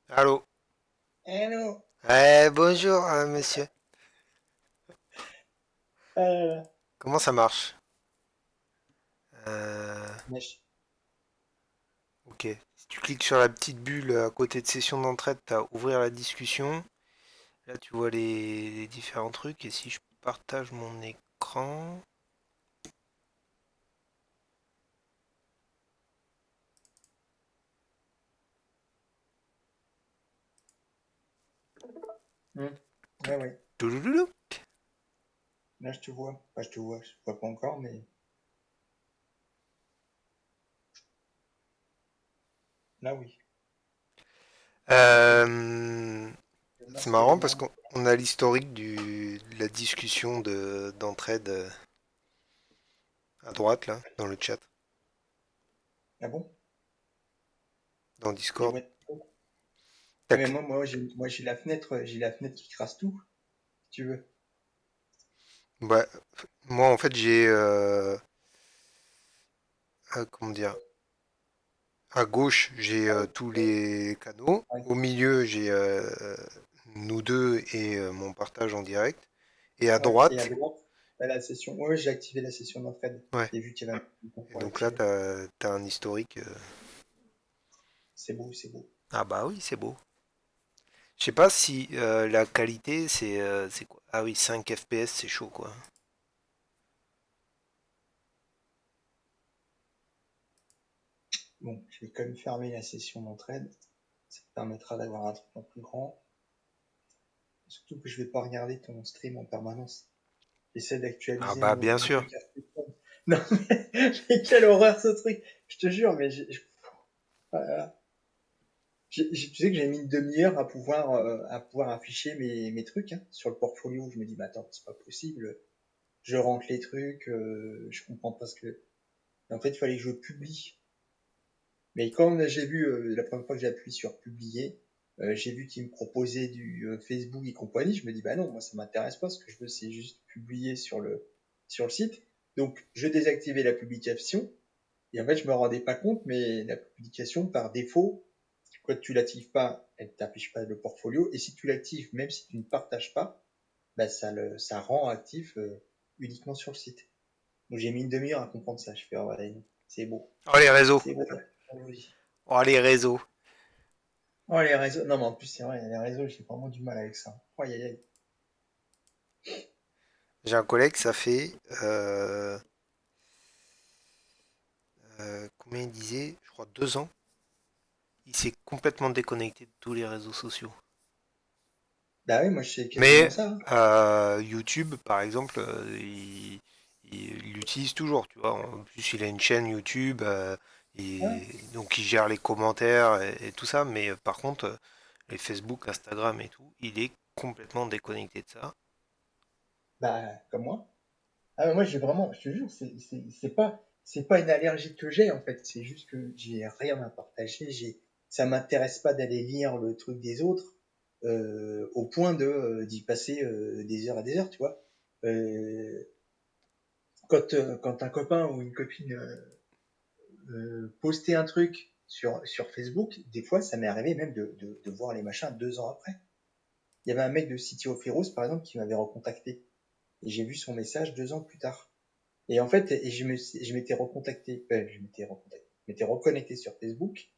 Allô? Hello. Bonjour, monsieur. Euh, Comment ça marche? Euh, Wesh. ok. Si tu cliques sur la petite bulle à côté de session d'entraide, t'as ouvrir la discussion. Là, tu vois les différents trucs. Et si je partage mon écran. Hmm. Ouais, ouais. Touloulou. Là, je te vois. Enfin, je te vois. Je te vois pas encore, mais là, oui. Le, Euh, le c'est masque, elle est marrant parce bien. qu'on a l'historique de la discussion d'entraide à droite, là, dans le chat, Ah bon? dans Mais Discord. ouais. Ah, T'as mais cli- moi, j'ai la fenêtre qui crasse tout, si tu veux. Ouais, moi, en fait, j'ai... comment dire? À gauche, j'ai tous les canaux. Ouais. Au milieu, j'ai nous deux et mon partage en direct. Et à Ouais. Et à droite, droite, t'as la session. Ouais, j'ai activé la session d'entraide. ouais. J'ai vu qu'il y avait un bouton Et pour donc là, l'activer. t'as un historique. C'est beau, c'est beau. Ah bah oui, c'est beau. Je sais pas si la qualité, c'est quoi? Ah oui, 5 FPS, c'est chaud quoi. Bon, je vais quand même fermer la session d'entraide. Ça te permettra d'avoir un truc en plus grand. Surtout que je vais pas regarder ton stream en permanence. J'essaie Ah d'actualiser bah bien mon sûr. truc à ce point. Non, mais quelle horreur ce truc! Je te jure, mais voilà. Tu sais que j'ai mis une demi-heure à pouvoir afficher mes trucs hein, sur le portfolio. Je me dis, mais attends, c'est pas possible. Je rentre les trucs, je comprends pas ce que. En fait, il fallait que je publie. Mais quand j'ai vu la première fois que j'ai appuyé sur publier, j'ai vu qu'il me proposait du Facebook et compagnie. Je me dis, bah non, moi ça m'intéresse pas. Ce que je veux, c'est juste publier sur le site. Donc, je désactivais la publication. Et en fait, je me rendais pas compte, mais la publication, par défaut, quand tu l'actives pas, elle t'affiche pas le portfolio. Et si tu l'actives, même si tu ne partages pas, bah, ça rend actif uniquement sur le site. Donc, j'ai mis une demi-heure à comprendre ça. Je fais, oh, ouais, c'est beau. Oh les réseaux. C'est beau. Oui. Oh les réseaux. Oh, les réseaux. Non, mais en plus, c'est vrai, les réseaux, j'ai vraiment du mal avec ça. Oh, aïe, aïe, aïe. J'ai un collègue, ça fait euh, combien il disait? Je crois 2 ans. Il s'est complètement déconnecté de tous les réseaux sociaux. Bah oui, moi, je fais quasiment Mais ça. Hein. YouTube, par exemple, il l'utilise toujours, tu vois. En plus, il a une chaîne YouTube, Ouais. et donc il gère les commentaires et tout ça. Mais par contre, les Facebook, Instagram et tout, il est complètement déconnecté de ça. Bah, comme moi. Ah, mais moi, j'ai vraiment, je te jure, c'est pas une allergie que j'ai, en fait. C'est juste que j'ai rien à partager. Ça m'intéresse pas d'aller lire le truc des autres, au point d'y passer des heures et des heures, tu vois. Euh, quand un copain ou une copine postait un truc sur Facebook, des fois, ça m'est arrivé même de voir les machins 2 ans après. Il y avait un mec de City of Heroes, par exemple, qui m'avait recontacté. Et j'ai vu son message 2 ans plus tard. Et en fait, je m'étais recontacté, je m'étais reconnecté sur Facebook.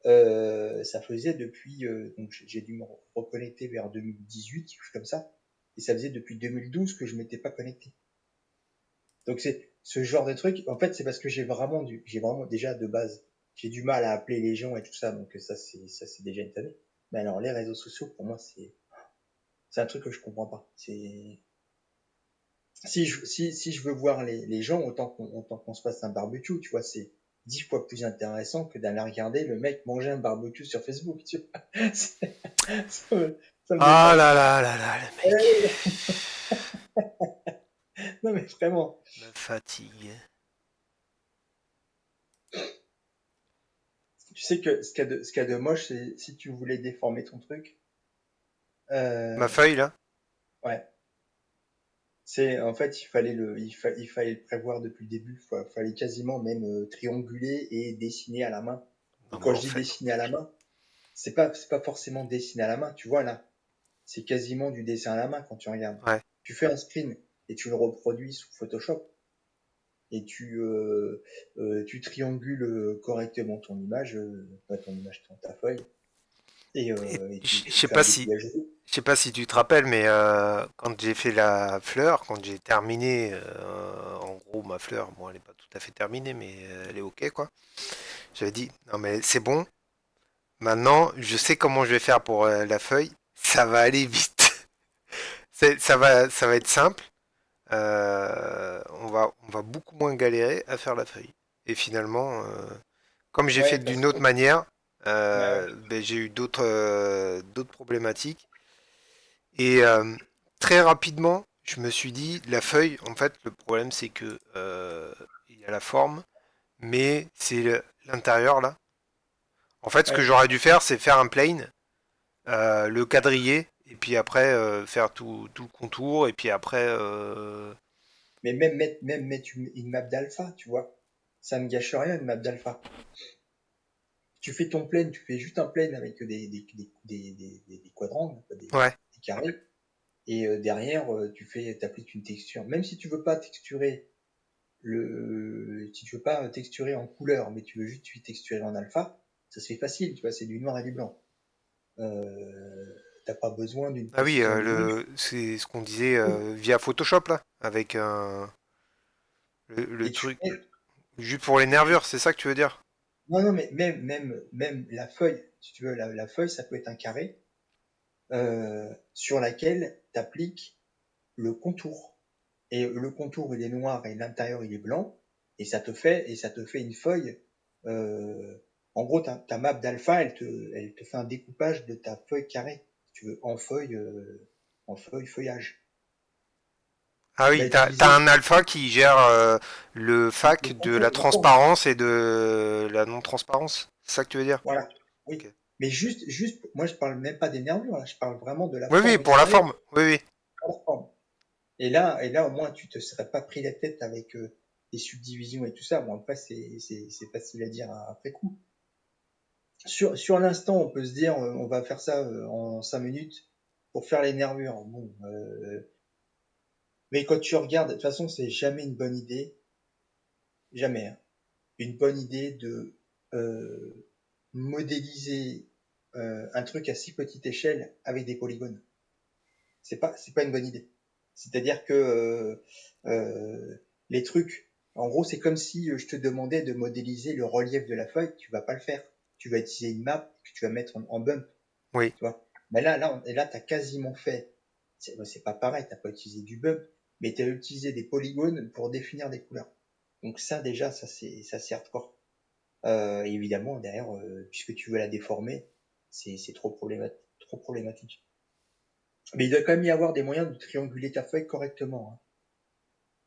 Ça faisait depuis, donc j'ai dû me reconnecter vers 2018, quelque chose comme ça. Et ça faisait depuis 2012 que je m'étais pas connecté. Donc c'est ce genre de truc. En fait, c'est parce que j'ai vraiment déjà de base, j'ai du mal à appeler les gens et tout ça. Donc ça c'est déjà une tannée. Mais alors les réseaux sociaux, pour moi, c'est un truc que je comprends pas. Si je veux voir les gens, autant qu'on se fasse un barbecue, tu vois, c'est 10 fois plus intéressant que d'aller regarder le mec manger un barbecue sur Facebook, tu vois. Ça me Ah dépasse. là là là là, le mec Non, mais vraiment. me fatigue. Tu sais que ce qu'il y a de moche, c'est si tu voulais déformer ton truc, Ma euh, feuille là? ouais. C'est, en fait, il fallait le prévoir depuis le début. Fallait quasiment même trianguler et dessiner à la main. Non Donc mais quand en je dis fait, dessiner à la main, c'est pas forcément dessiné à la main, tu vois là, c'est quasiment du dessin à la main quand tu regardes. Ouais. Tu fais un screen et tu le reproduis sous Photoshop et tu triangules correctement ton image, pas ton image, ta feuille, Et et je tu sais fais un pas si, découpage de je sais pas si tu te rappelles, mais quand j'ai fait la fleur, quand j'ai terminé, en gros ma fleur, bon elle est pas tout à fait terminée, mais elle est ok quoi. J'avais dit non mais c'est bon. Maintenant, je sais comment je vais faire pour la feuille. Ça va aller vite. Ça va être simple. On va beaucoup moins galérer à faire la feuille. Et finalement, comme j'ai fait Ouais, parce d'une que autre manière, bah ouais, ben, j'ai eu d'autres problématiques. Et très rapidement, je me suis dit, la feuille, en fait, le problème c'est que il y a la forme, mais c'est l'intérieur là. En fait, ce que ouais. j'aurais dû faire, c'est faire un plane, le quadriller, et puis après faire tout le contour, et puis après, Mais même mettre une map d'alpha, tu vois, ça ne gâche rien une map d'alpha. Tu fais ton plane, tu fais juste un plane avec des quadrants, ouais. des carrés, et derrière, t'appliques une texture. Même si tu veux pas texturer si tu veux pas texturer en couleur, mais tu veux juste texturer en alpha, ça se fait facile, tu vois, c'est du noir et du blanc. T'as pas besoin d'une Ah oui, précision de ouf. c'est ce qu'on disait via Photoshop là, avec le Et tu truc. mets, Juste pour les nervures, c'est ça que tu veux dire? non, non, mais même la feuille, si tu veux, la feuille, ça peut être un carré, sur laquelle t'appliques le contour. Et le contour, il est noir et l'intérieur, il est blanc. Et ça te fait une feuille. euh, En gros, ta map d'alpha, elle te fait un découpage de ta feuille carrée, si tu veux, en feuille, feuillage. Ah Tu vas oui, t'as utiliser un alpha qui gère le le fac de la contour, la forme. transparence et de la non-transparence. C'est ça que tu veux dire? Voilà. Oui. Ok. Mais juste, moi, je parle même pas des nervures, là. Je parle vraiment de la Oui, oui, forme pour la extérieure. forme. Oui, oui. La forme. Et là, au moins, tu te serais pas pris la tête avec les subdivisions et tout ça. Bon, après, c'est facile à dire après coup. Sur l'instant, on peut se dire, on va faire ça en 5 minutes pour faire les nervures. Bon, mais quand tu regardes, de toute façon, c'est jamais une bonne idée, jamais, hein, une bonne idée de euh, modéliser un truc à si petite échelle avec des polygones. C'est pas une bonne idée. C'est-à-dire que les trucs, en gros, c'est comme si je te demandais de modéliser le relief de la feuille, tu vas pas le faire. Tu vas utiliser une map que tu vas mettre en bump, Oui. tu vois. Mais là, t'as quasiment fait. C'est pas pareil, t'as pas utilisé du bump, mais t'as utilisé des polygones pour définir des couleurs. Donc ça, déjà, ça c'est hardcore. Et évidemment, derrière, puisque tu veux la déformer, c'est trop problématique. Mais il doit quand même y avoir des moyens de trianguler ta feuille correctement,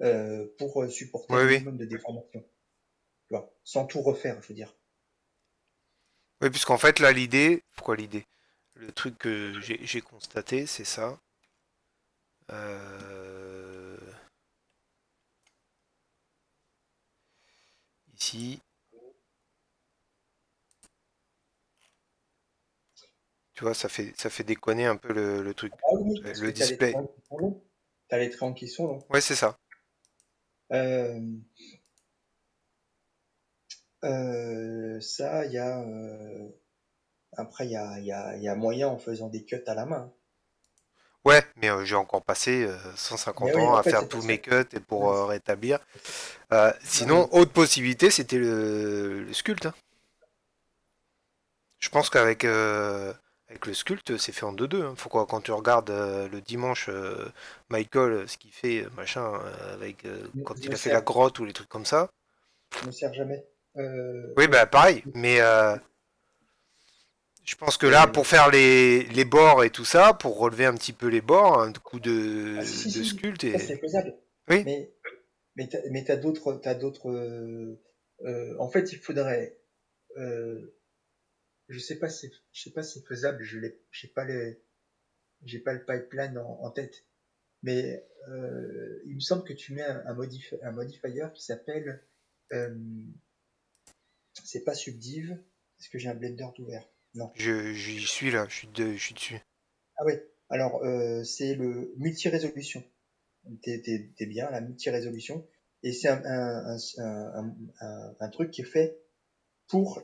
hein, pour supporter Oui, un oui. minimum de déformation. Tu vois, sans tout refaire, je veux dire. Oui, puisqu'en fait, là, l'idée. Pourquoi l'idée? Le truc que j'ai constaté, c'est ça. Euh, Ici. Tu vois, ça fait déconner un peu le truc. Ah oui, parce que Le t'as les display. triangles qui sont longs. T'as les triangles qui sont longs. Ouais, c'est ça. Euh, Ça, après, il y a moyen en faisant des cuts à la main, hein. Ouais, mais j'ai encore passé Mais 150 oui, ans en à fait, faire c'est pas tous ça. mes cuts et pour Ouais, rétablir. non, Sinon, mais autre possibilité, c'était le sculpt, hein. Je pense qu'avec avec le sculpt, c'est fait en 2-2, hein. Faut quoi, quand tu regardes le dimanche Michael, ce qu'il fait, machin, avec quand je il me a fait la sers, grotte ou les trucs comme ça. je me sers jamais. Oui, Oui. bah pareil. Mais je pense que là, Et, pour faire les bords et tout ça, pour relever un petit peu les bords, un coup ah, si, si, de si, sculpt ça et. c'est faisable. Oui, Mais, mais t'as d'autres. En fait, il faudrait. euh, je sais pas si c'est faisable. J'ai pas le pipeline en tête. Mais il me semble que tu mets un modifier qui s'appelle. euh, c'est pas Subdiv. Est-ce que j'ai un Blender d'ouvert? Non. J'y suis là, je suis dessus. Ah oui. Alors, c'est le multi-résolution. T'es bien, la multi-résolution. Et c'est un truc qui est fait pour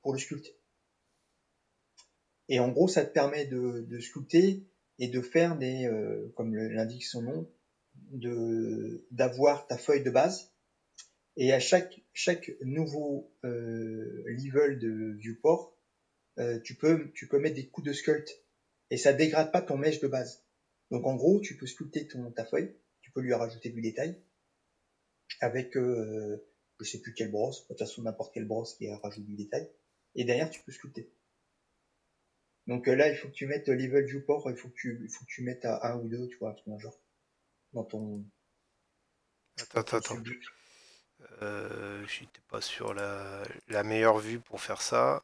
pour le sculpte. Et en gros, ça te permet de sculpter et de faire comme l'indique son nom, d'avoir ta feuille de base. Et à chaque nouveau level de viewport, tu peux mettre des coups de sculpt et ça dégrade pas ton mesh de base. Donc en gros, tu peux sculpter ta feuille, tu peux lui rajouter du détail avec je sais plus quelle brosse, de toute façon n'importe quelle brosse qui rajoute du détail. Et derrière, tu peux sculpter. Donc là, il faut que tu mettes level viewport, il faut que tu mettes à un ou 2, tu vois, un truc dans genre, dans ton, Attends, dans attends, ton attends. subdiv. J'étais pas sur la meilleure vue pour faire ça.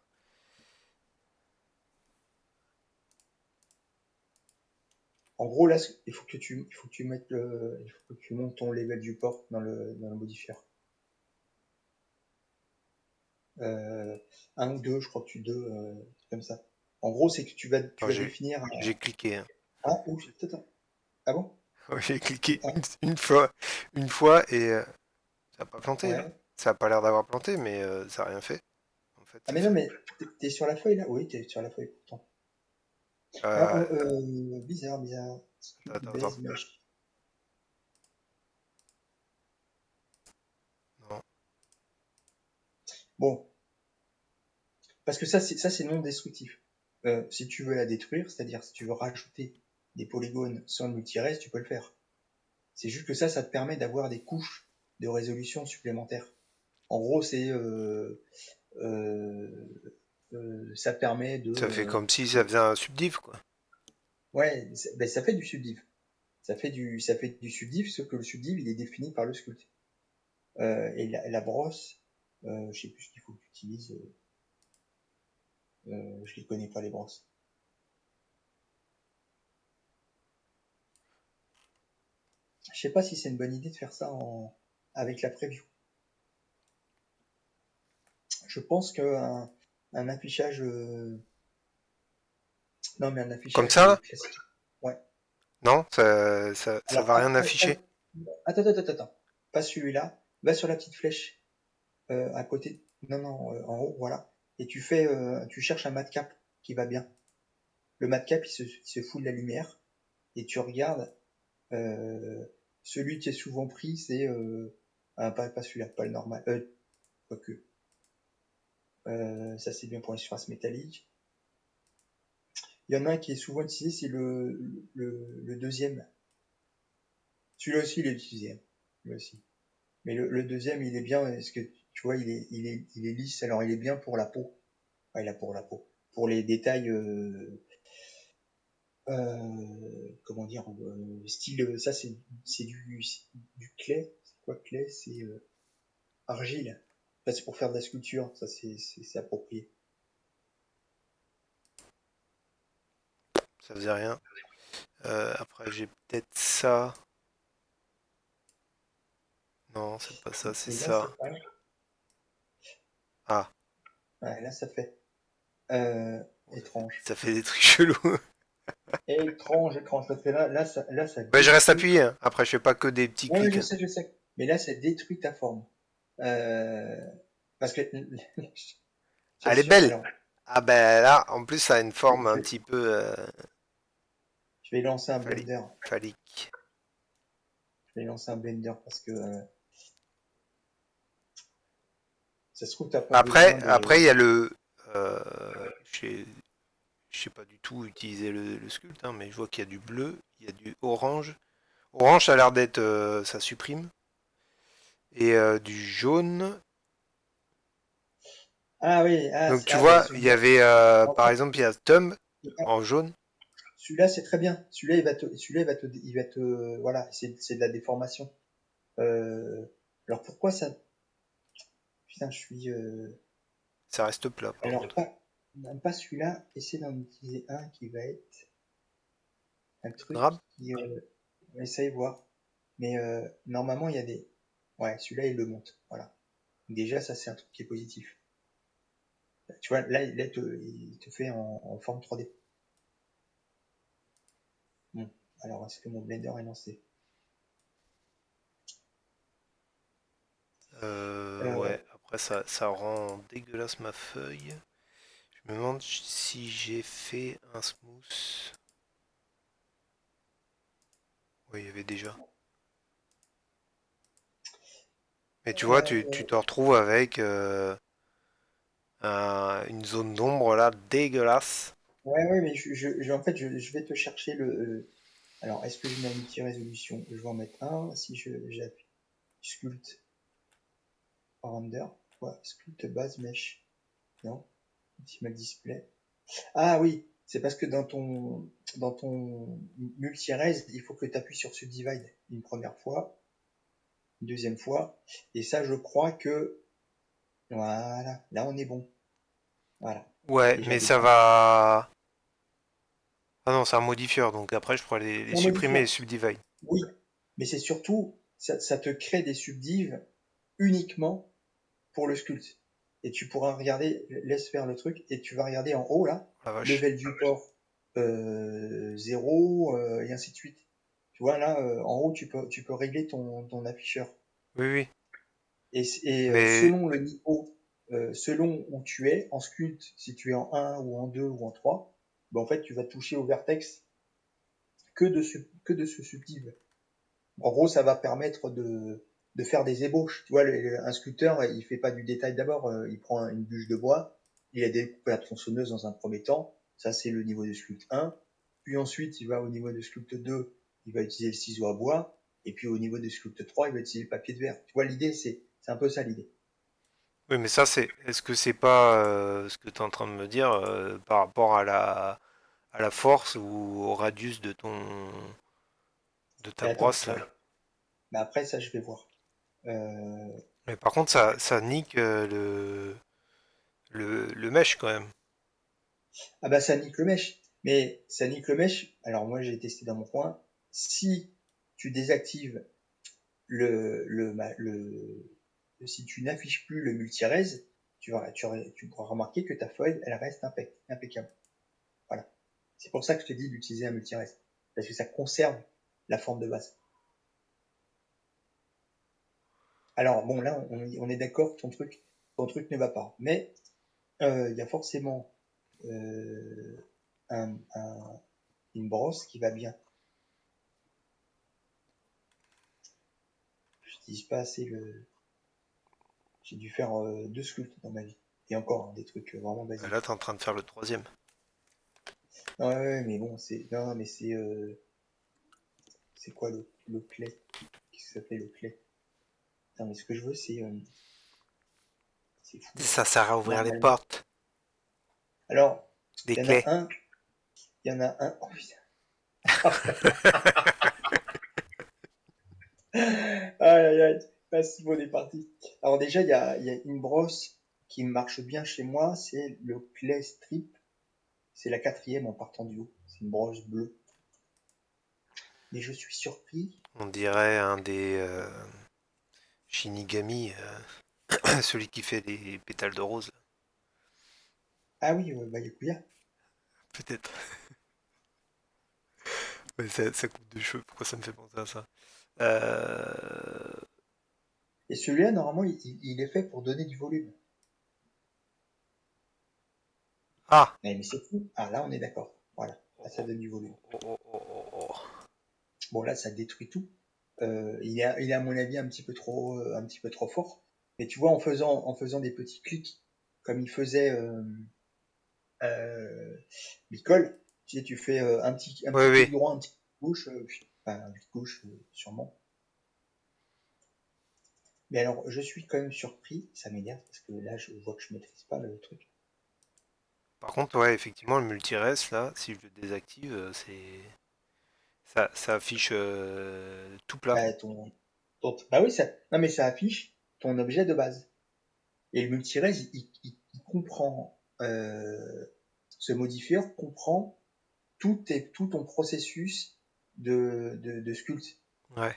En gros, là, il faut que tu mettes il faut que tu montes ton level viewport dans le modifier. Euh, un ou deux, je crois que tu deux, comme ça. En gros, c'est que tu Alors, vas définir j'ai cliqué, hein. ah, ou, attends, ah bon? J'ai cliqué Ah, une fois et ça a pas planté, hein. ouais. Ça a pas l'air d'avoir planté, mais ça a rien fait. En fait, Ah, c'est mais non, fait. mais t'es sur la feuille là? Oui, t'es sur la feuille pourtant. Alors, Euh, bizarre, bizarre. attends, attends, attends. Base mesh. Non. Bon, parce que ça, c'est non destructif. Si tu veux la détruire, c'est-à-dire si tu veux rajouter des polygones sans le multi-res, tu peux le faire. C'est juste que ça te permet d'avoir des couches de résolution supplémentaires. En gros, euh, ça permet Ça fait comme si ça faisait un subdiv, quoi. ouais, ben, ça fait du subdiv. Ça fait du subdiv, sauf que le subdiv, il est défini par le sculpt. Et la brosse, je sais plus ce qu'il faut que tu utilises. Je les connais pas les brosses. Je sais pas si c'est une bonne idée de faire ça avec la preview. Je pense un affichage, non mais un Comme affichage ça, là? classique. Ouais. Non, ça Alors va rien afficher. attends. Pas celui-là. Va sur la petite flèche à côté. Non non, en haut, voilà. Et tu cherches un matcap qui va bien. Le matcap, il se fout de la lumière et tu regardes. Celui qui est souvent pris, c'est pas celui-là, pas le normal. Quoique. Ça c'est bien pour les surfaces métalliques. Il y en a un qui est souvent utilisé, c'est le deuxième. Celui-là aussi, il est utilisé. Lui aussi. Mais le deuxième, il est bien, parce que tu vois, il est lisse, alors il est bien pour la peau. Enfin, il a pour la peau. Pour les détails, comment dire, style, ça c'est du clay. C'est quoi clay? C'est argile. En fait, c'est pour faire de la sculpture, ça c'est approprié. Ça faisait rien. Après, j'ai peut-être ça. Non, c'est pas ça, c'est Et là, ça ça. fait, Ah, ouais, là, ça fait bon, étrange. ça fait des trucs chelous. Étrange. Parce que là, ça Ouais, je reste détruit. appuyé, hein. Après, je fais pas que des petits Ouais, clics. je sais. Mais là, ça détruit ta forme. Euh, parce que, c'est Elle est sûr. belle. Alors, Ah ben là, en plus, ça a une forme je un vais, petit peu je vais lancer un phallique. blender. Phallique. Je vais lancer un blender parce que ça se trouve, t'as pas besoin Après, de. il y a le. Je sais pas du tout utiliser le sculpt, hein, mais je vois qu'il y a du bleu, il y a du orange. Orange, ça a l'air d'être. Ça supprime. Et du jaune. Ah oui, Donc tu ben vois, il y celui-là. avait. En Par fait, exemple, il y a Thumb ah, en jaune. celui-là, c'est très bien. Il va te, voilà, c'est de la déformation. Euh, alors pourquoi ça, putain, je suis, Ça reste plat, par alors contre. pas celui-là. Essaie d'en utiliser un qui va être un truc Grab. qui, essaye voir. Mais normalement, il y a des, ouais, celui-là, il le monte. Voilà. Déjà, ça, c'est un truc qui est positif. Tu vois, là, il te fait en forme 3D. Bon, alors est-ce que mon Blender est lancé? Ouais, après ça rend dégueulasse ma feuille. Je me demande si j'ai fait un smooth. Oui, il y avait déjà. Mais tu vois, tu Euh, te retrouves avec une zone d'ombre là dégueulasse. ouais, ouais, mais en fait, je vais te chercher alors, est-ce que je mets un multi-résolution? Je vais en mettre un. Si j'appuie sculpt render, quoi? Sculpt base mesh. Non? Optimal display. Ah oui, c'est parce que dans ton multi-res, il faut que tu appuies sur Subdivide une première fois, une deuxième fois. Et ça, je crois que, voilà, là, on est bon. Voilà. Ouais, Et mais j'avais ça pas. va. Ah non, c'est un modifieur, donc après je pourrais les C'est un supprimer et modifiant. subdivide. Oui. Mais c'est surtout, ça te crée des subdives uniquement pour le sculpt. Et tu pourras regarder, laisse faire le truc, et tu vas regarder en haut là, Oh la vache. level viewport 0, et ainsi de suite. Tu vois là, en haut, tu peux régler ton afficheur. Oui, oui. Mais Selon le niveau, selon où tu es, en sculpt, si tu es en 1 ou en 2 ou en 3, ben en fait, tu vas toucher au vertex que de ce subtil. En gros, ça va permettre de faire des ébauches. Tu vois, un sculpteur, il fait pas du détail d'abord. Il prend une bûche de bois, il a découpé la tronçonneuse dans un premier temps. Ça, c'est le niveau de sculpte 1. Puis ensuite, il va au niveau de sculpte 2, il va utiliser le ciseau à bois. Et puis au niveau de sculpte 3, il va utiliser le papier de verre. Tu vois, l'idée, c'est un peu ça l'idée. oui, mais ça c'est. Est-ce que c'est pas ce que tu es en train de me dire par rapport à la force ou au radius de ta Et attends, brosse ouais. là? Mais après, ça, je vais voir. Euh, Mais par contre, ça nique le mesh quand même. Ah bah ça nique le mesh. Mais ça nique le mesh. Alors moi j'ai testé dans mon coin. Si tu désactives si tu n'affiches plus le multi-res, tu pourras remarquer que ta feuille, elle reste impeccable. Voilà. C'est pour ça que je te dis d'utiliser un multi-res. Parce que ça conserve la forme de base. Alors bon là on est d'accord, ton truc ne va pas. Mais il y a forcément euh, une brosse qui va bien. J'utilise pas assez le. J'ai dû faire 2 sculpts dans ma vie. Et encore, hein, des trucs vraiment Là, basiques. t'es en train de faire le troisième. Ouais, ouais, mais bon, non, mais c'est quoi le clay? Qu'est-ce que ça s'appelle le clay? Putain, mais ce que je veux, c'est fou là. Ça sert à ouvrir les Normalement. portes, Alors, des il y en a clés. un, il y en a un. Oh putain. Aïe, aïe, aïe. Ah, c'est bon, on est parti. Alors déjà, il y a une brosse qui marche bien chez moi, c'est le clay strip. C'est la quatrième en partant du haut. C'est une brosse bleue. Mais je suis surpris. On dirait un des Shinigami, celui qui fait les pétales de rose. Ah oui, bah, Yakuya. Peut-être. Ouais, ça coupe de cheveux, pourquoi ça me fait penser à ça? Et celui-là, normalement, il est fait pour donner du volume. Ah! Mais c'est fou. Ah, là, on est d'accord. Voilà. Là, ça Oh, donne du volume. oh, oh, oh, oh, oh. Bon, là, ça détruit tout. Il est, à mon avis, un petit peu trop fort. Mais tu vois, en faisant des petits clics, comme il faisait euh, Bicol, tu sais, tu fais un Oui, petit oui. clic droit, un petit clic gauche, enfin, un clic gauche, sûrement. Mais alors, je suis quand même surpris. Ça m'énerve parce que là, je vois que je maîtrise pas le truc. Par contre, ouais, effectivement, le multi-res, là, si je le désactive, ça affiche tout plat. Bah, bah oui, non, mais ça affiche ton objet de base. Et le multi-res, il comprend, ce modifieur comprend tout ton processus de sculpt. Ouais.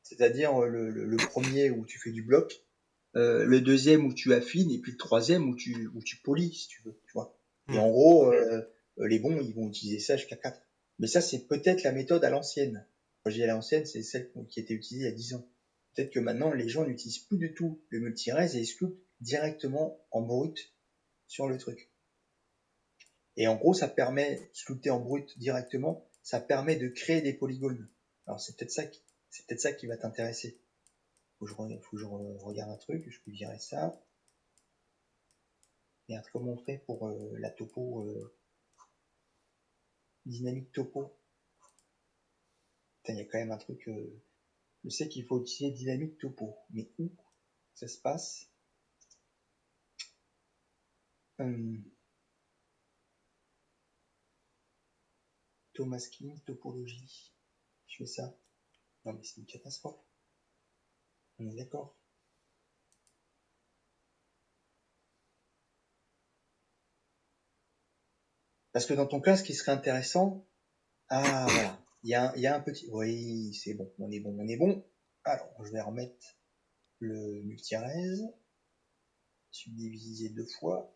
C'est-à-dire le premier où tu fais du bloc, le deuxième où tu affines, et puis le troisième où tu polis, si tu veux, tu vois. Et Hmm. en gros, les bons, ils vont utiliser ça jusqu'à 4. Mais ça, c'est peut-être la méthode à l'ancienne. Quand je dis à l'ancienne, c'est celle qui était utilisée il y a 10 ans. Peut-être que maintenant, les gens n'utilisent plus du tout le multi-res et ils sculptent directement en brut sur le truc. Et en gros, ça permet, sculpter en brut directement, ça permet de créer des polygones. Alors c'est peut-être ça qui va t'intéresser. Faut que je regarde un truc, je peux virer ça. Merde, comment on fait pour la topo, dynamique topo? Putain, il y a quand même un truc, je sais qu'il faut utiliser dynamique topo, mais où ça se passe? Hum, Tomasking, topologie. Je fais ça. Non mais c'est une catastrophe. On est d'accord. Parce que dans ton cas, ce qui serait intéressant, ah voilà, il y a un petit, oui, c'est bon, on est bon, on est bon. Alors, je vais remettre le multirez, subdivisé 2 fois.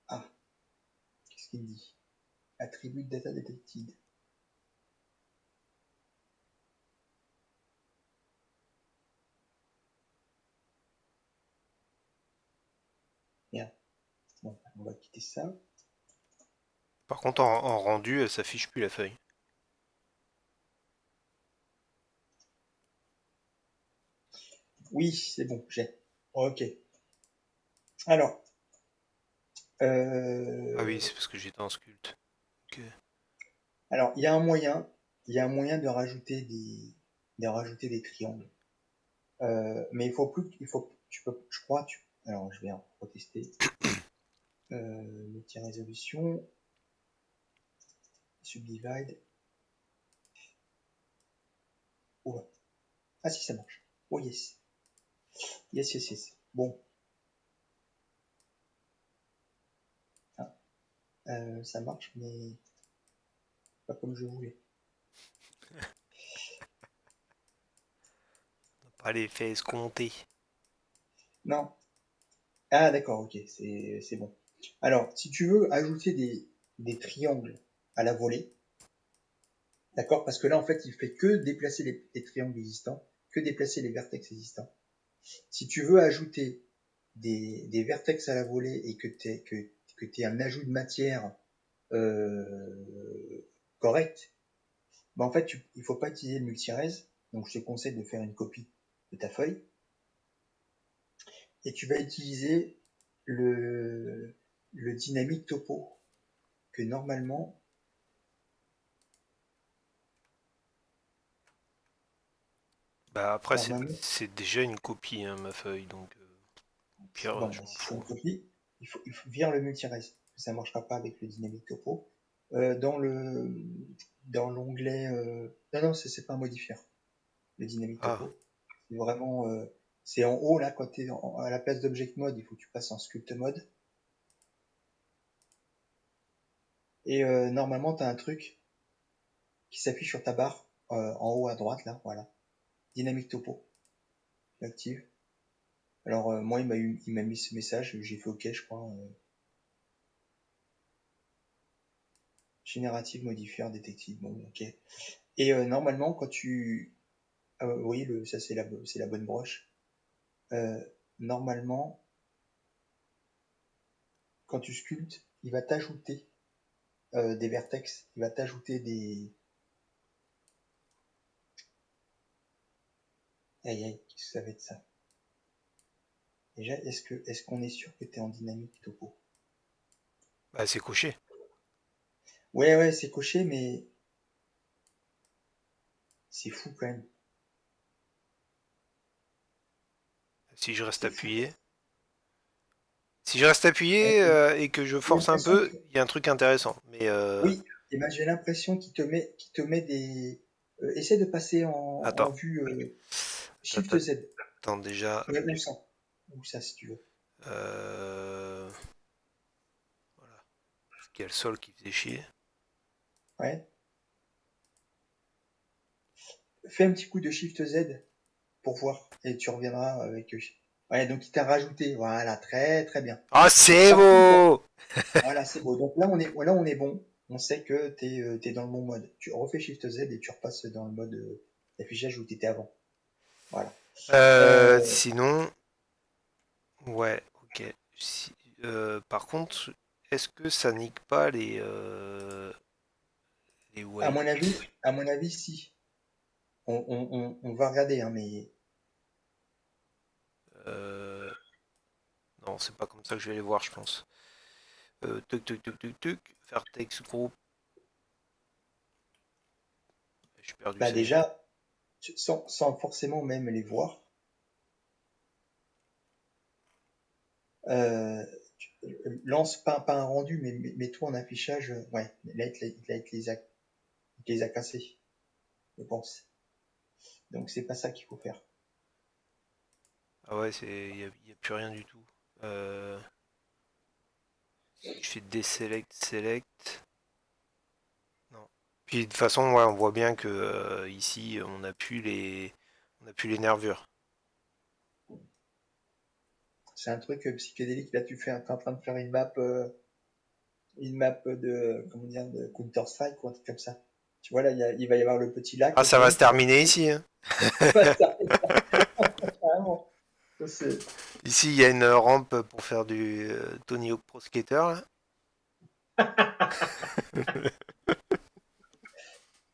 Ah, qu'est-ce qu'il me dit? Attribut data detected. Merde. Bon, on va quitter ça. Par contre, en rendu, elle s'affiche plus la feuille. Oui, c'est bon, j'ai. Ok. Alors, Ah oui, euh, c'est parce que j'étais en sculpte. Ok. alors, il y a un moyen de rajouter des triangles. Mais il faut plus, il faut, tu peux, je crois, alors je vais en retester. Multi-résolution, subdivide. Oh, ah si, ça marche. Oh yes. Yes, yes, yes. Bon, ah, ça marche, mais pas comme je voulais. Pas l'effet escompté. Non. Ah d'accord, ok, c'est bon. Alors, si tu veux ajouter des triangles à la volée, d'accord, parce que là, en fait, il fait que déplacer les triangles existants, que déplacer les vertex existants. Si tu veux ajouter des vertex à la volée et que t'aies un ajout de matière correct, bah en fait, il faut pas utiliser le multirez. Donc, je te conseille de faire une copie de ta feuille et tu vas utiliser le, le dynamique topo que normalement, Bah après, normalement, c'est déjà une copie, hein, ma feuille, donc au pire, bon, je bah, m'en si c'est une fous. copie, il faut virer le multirez. Ça ne marchera pas avec le dynamique topo. Dans dans l'onglet, non, non, c'est pas un modifier, le dynamique Ah, topo. C'est vraiment, c'est en haut, là, quand tu es à la place d'object mode, il faut que tu passes en sculpt mode. Et normalement, tu as un truc qui s'affiche sur ta barre en haut à droite, là, voilà. Dynamique topo. Tu l'actives. Alors, moi, il m'a mis ce message, j'ai fait OK, je crois. Générative modifier détective. Bon, OK. Et normalement, quand tu... oui, ça, c'est la bonne broche. Euh, normalement, quand tu sculptes, il va t'ajouter des vertex. Il va t'ajouter des... Aïe, aïe, qu'est-ce que ça va être ça? Déjà, est-ce qu'on est sûr que tu es en dynamique topo? bah c'est coché. Ouais, ouais, c'est coché, mais c'est fou quand même. Si je reste C'est fou. appuyé. Si je reste Euh, appuyé et que je J'ai force un l'impression peu, que... il y a un truc intéressant. Mais Oui, et ben j'ai l'impression qu'il te met des... essaie de passer en attends, vue attends, Shift attends, Z. attends, déjà. Ouais, ou ça. Ou ça, si tu veux. euh, voilà. Parce qu'il y a le sol qui faisait chier. Ouais. fais un petit coup de Shift Z pour voir et tu reviendras avec. Ouais, donc il t'a rajouté. Voilà, très très bien. Ah, Donc c'est par contre, beau! voilà, c'est beau. Donc là on est bon. On sait que t'es dans le bon mode. Tu refais Shift Z et tu repasses dans le mode d'affichage où t'étais avant. Voilà. Euh, Sinon, ouais, ok. Par contre, est-ce que ça nique pas les à weights? mon avis, si. On va regarder, hein, mais Euh, non, c'est pas comme ça que je vais les voir, je pense. Tuc, tuc, tuc, tuc, tuc. Vertex Group. J'ai perdu bah ça. déjà, sans forcément même les voir, euh, lance pas un rendu, mais mets-toi en affichage. Ouais, là, il te les a cassés, je pense. Donc c'est pas ça qu'il faut faire. Ah ouais, y a plus rien du tout. Si je fais deselect, select, non. Puis de toute façon, ouais, on voit bien que ici, on a plus les nervures. C'est un truc psychédélique. Là, t'es en train de faire une map de, comment dire, de Counter Strike ou un truc comme ça. Tu vois là, il va y avoir le petit lac, Ah, ça ok. va se terminer ici, hein. Ça, carrément. Ça, c'est Ici, il y a une rampe pour faire du Tony Hawk Pro Skater, là.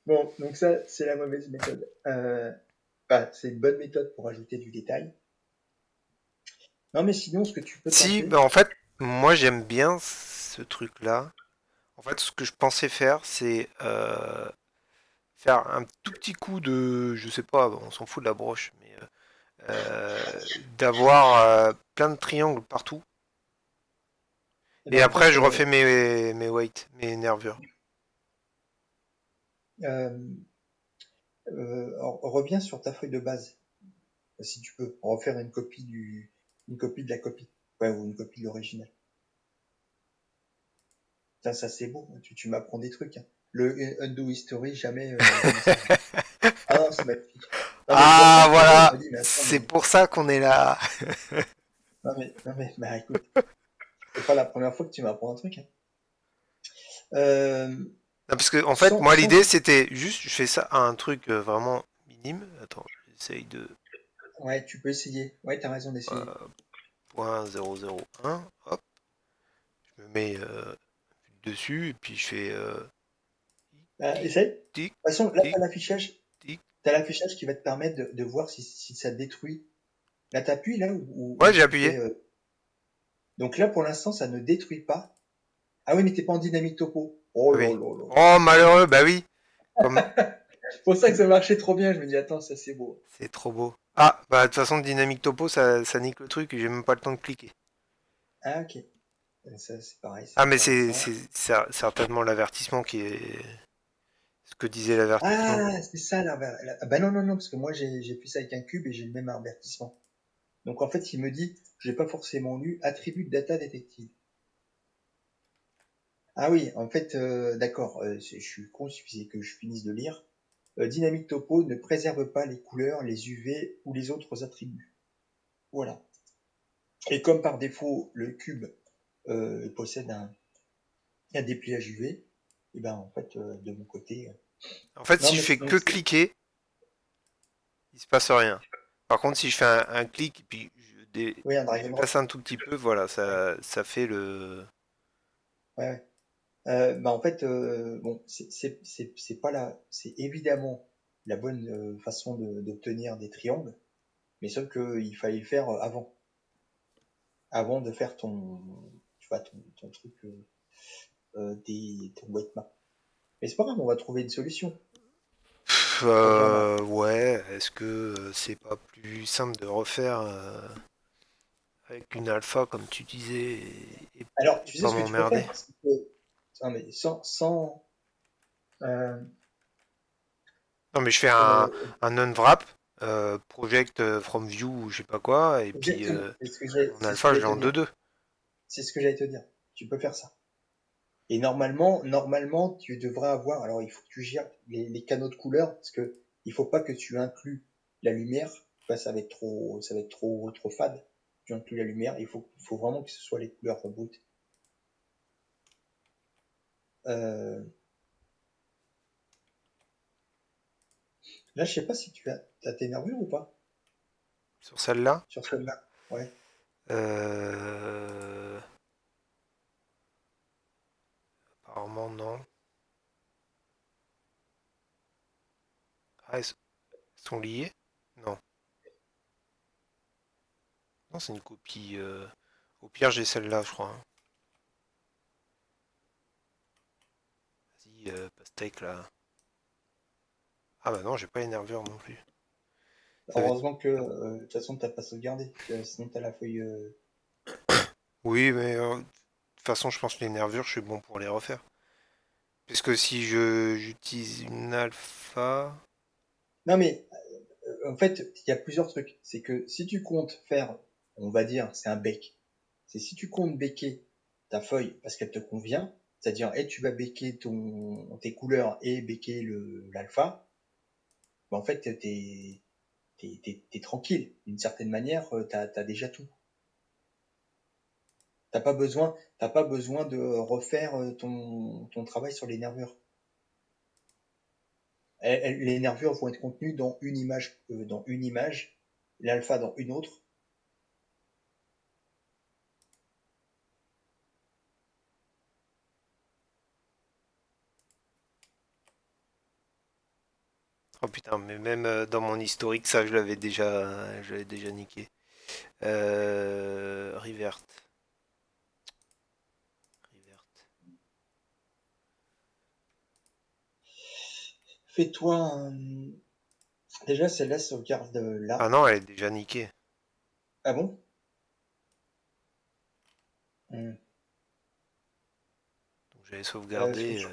bon. Donc ça, c'est la mauvaise méthode. Enfin, c'est une bonne méthode pour ajouter du détail. Non, mais sinon, ce que tu peux Si, bah tenter, en fait, moi j'aime bien ce truc-là. En fait, ce que je pensais faire, c'est faire un tout petit coup de, je sais pas, on s'en fout de la broche, mais d'avoir plein de triangles partout. Et bah, en après, fait, je refais mes weights, mes nervures. euh, reviens sur ta feuille de base, si tu peux, refaire une copie de la copie, ouais, ou une copie de l'original. Ça c'est beau. Tu m'apprends des trucs, hein. Le undo history, jamais ça. Ah non, c'est magnifique. Non, mais Ah, franchement, je te jure, je me voilà, dis, mais attends, c'est pour ça qu'on est là. bah, écoute, c'est pas la première fois que tu m'apprends un truc, hein. Euh, Non, parce que en fait, sans, moi sans, l'idée c'était juste, je fais ça à un truc vraiment minime. Attends, j'essaye de ouais, tu peux essayer. Ouais, t'as raison d'essayer. point 001. Hop, je me mets dessus et puis je fais Bah, tic, essaye. De toute tic, façon, là, tic, tic. t'as l'affichage qui va te permettre de voir si ça détruit. Là, t'appuies là Ouais, où j'ai tu appuyé. fais. Donc là, pour l'instant, ça ne détruit pas. Ah oui, mais t'es pas en dynamique topo. Oh Ah là oui. là là là. Oh, malheureux, bah oui. Comme C'est pour ça que ça marchait trop bien. Je me dis, attends, ça c'est beau. c'est trop beau. Ah, bah de toute façon, Dynamic Topo, ça nique le truc et j'ai même pas le temps de cliquer. Ah ok. Ça c'est pareil, c'est Ah, mais c'est intéressant. c'est- c'est certainement l'avertissement qui est ce que disait l'avertissement. Ah, c'est ça là. Ah bah non, non, non, parce que moi j'ai fait ça avec un cube et j'ai le même avertissement. Donc en fait, il me dit, j'ai pas forcément lu attribut de data détective. Ah oui, en fait, d'accord, je suis con, il suffisait que je finisse de lire. Dynamic Topo ne préserve pas les couleurs, les UV ou les autres attributs. Voilà. Et comme par défaut, le cube possède un dépliage UV, et ben en fait, de mon côté. En fait, Non, si je mais fais donc que cliquer, il se passe rien. Par contre, si je fais un clic et puis oui, un je drag and drop. déplace un tout petit peu, voilà, Ouais, ça fait le. ouais, ouais. Bah en fait, bon, c'est pas c'est évidemment la bonne façon d'obtenir des triangles, mais sauf qu'il fallait le faire avant de faire tu vois, ton truc, ton weight map. Mais c'est pas grave, on va trouver une solution. Reviendra. Ouais, est-ce que c'est pas plus simple de refaire avec une alpha, comme tu disais, Alors, et tu sais pas ce que tu peux m'emmerder? faire? Non, mais euh, Non, mais je fais euh, un unwrap, project from view, ou je sais pas quoi, et puis exactement. en C'est ce que alpha, j'allais j'ai te en dire. 2-2. C'est ce que j'allais te dire. Tu peux faire ça. Et normalement, tu devrais avoir. Alors, il faut que tu gères les canaux de couleurs parce que il faut pas que tu inclues la lumière, ça va être trop fade. Tu inclus la lumière, il faut vraiment que ce soit les couleurs brutes. Euh, Là, je sais pas si t'as tes nervures ou pas Sur celle-là, sur celle-là. Ouais. euh, apparemment non. Ah, elles sont liées? Non. Non, c'est une copie. Au pire, j'ai celle-là, je crois, hein. Vas-y, pastèque là. Ah bah non, j'ai pas les nervures non plus. Ça va être... Heureusement que de toute façon t'as pas sauvegardé, sinon t'as la feuille. Oui, mais de toute façon, je pense que les nervures, je suis bon pour les refaire. Parce que si je j'utilise une alpha... Non mais en fait, il y a plusieurs trucs. C'est que si tu comptes faire, on va dire, c'est un bec. C'est si tu comptes becquer ta feuille parce qu'elle te convient, c'est-à-dire, tu vas becquer tes couleurs et becquer l'alpha, bah, en fait, t'es tranquille. D'une certaine manière, t'as déjà tout. T'as pas besoin de refaire ton travail sur les nervures. Les nervures vont être contenues dans une image, l'alpha dans une autre. Oh putain, mais même dans mon historique, ça, je l'avais déjà niqué. Revert. Revert. Fais-toi déjà celle-là sauvegarde Ah là. non, elle est déjà niquée. Ah bon? Hmm. Donc j'avais Ce que sauvegardé. tu,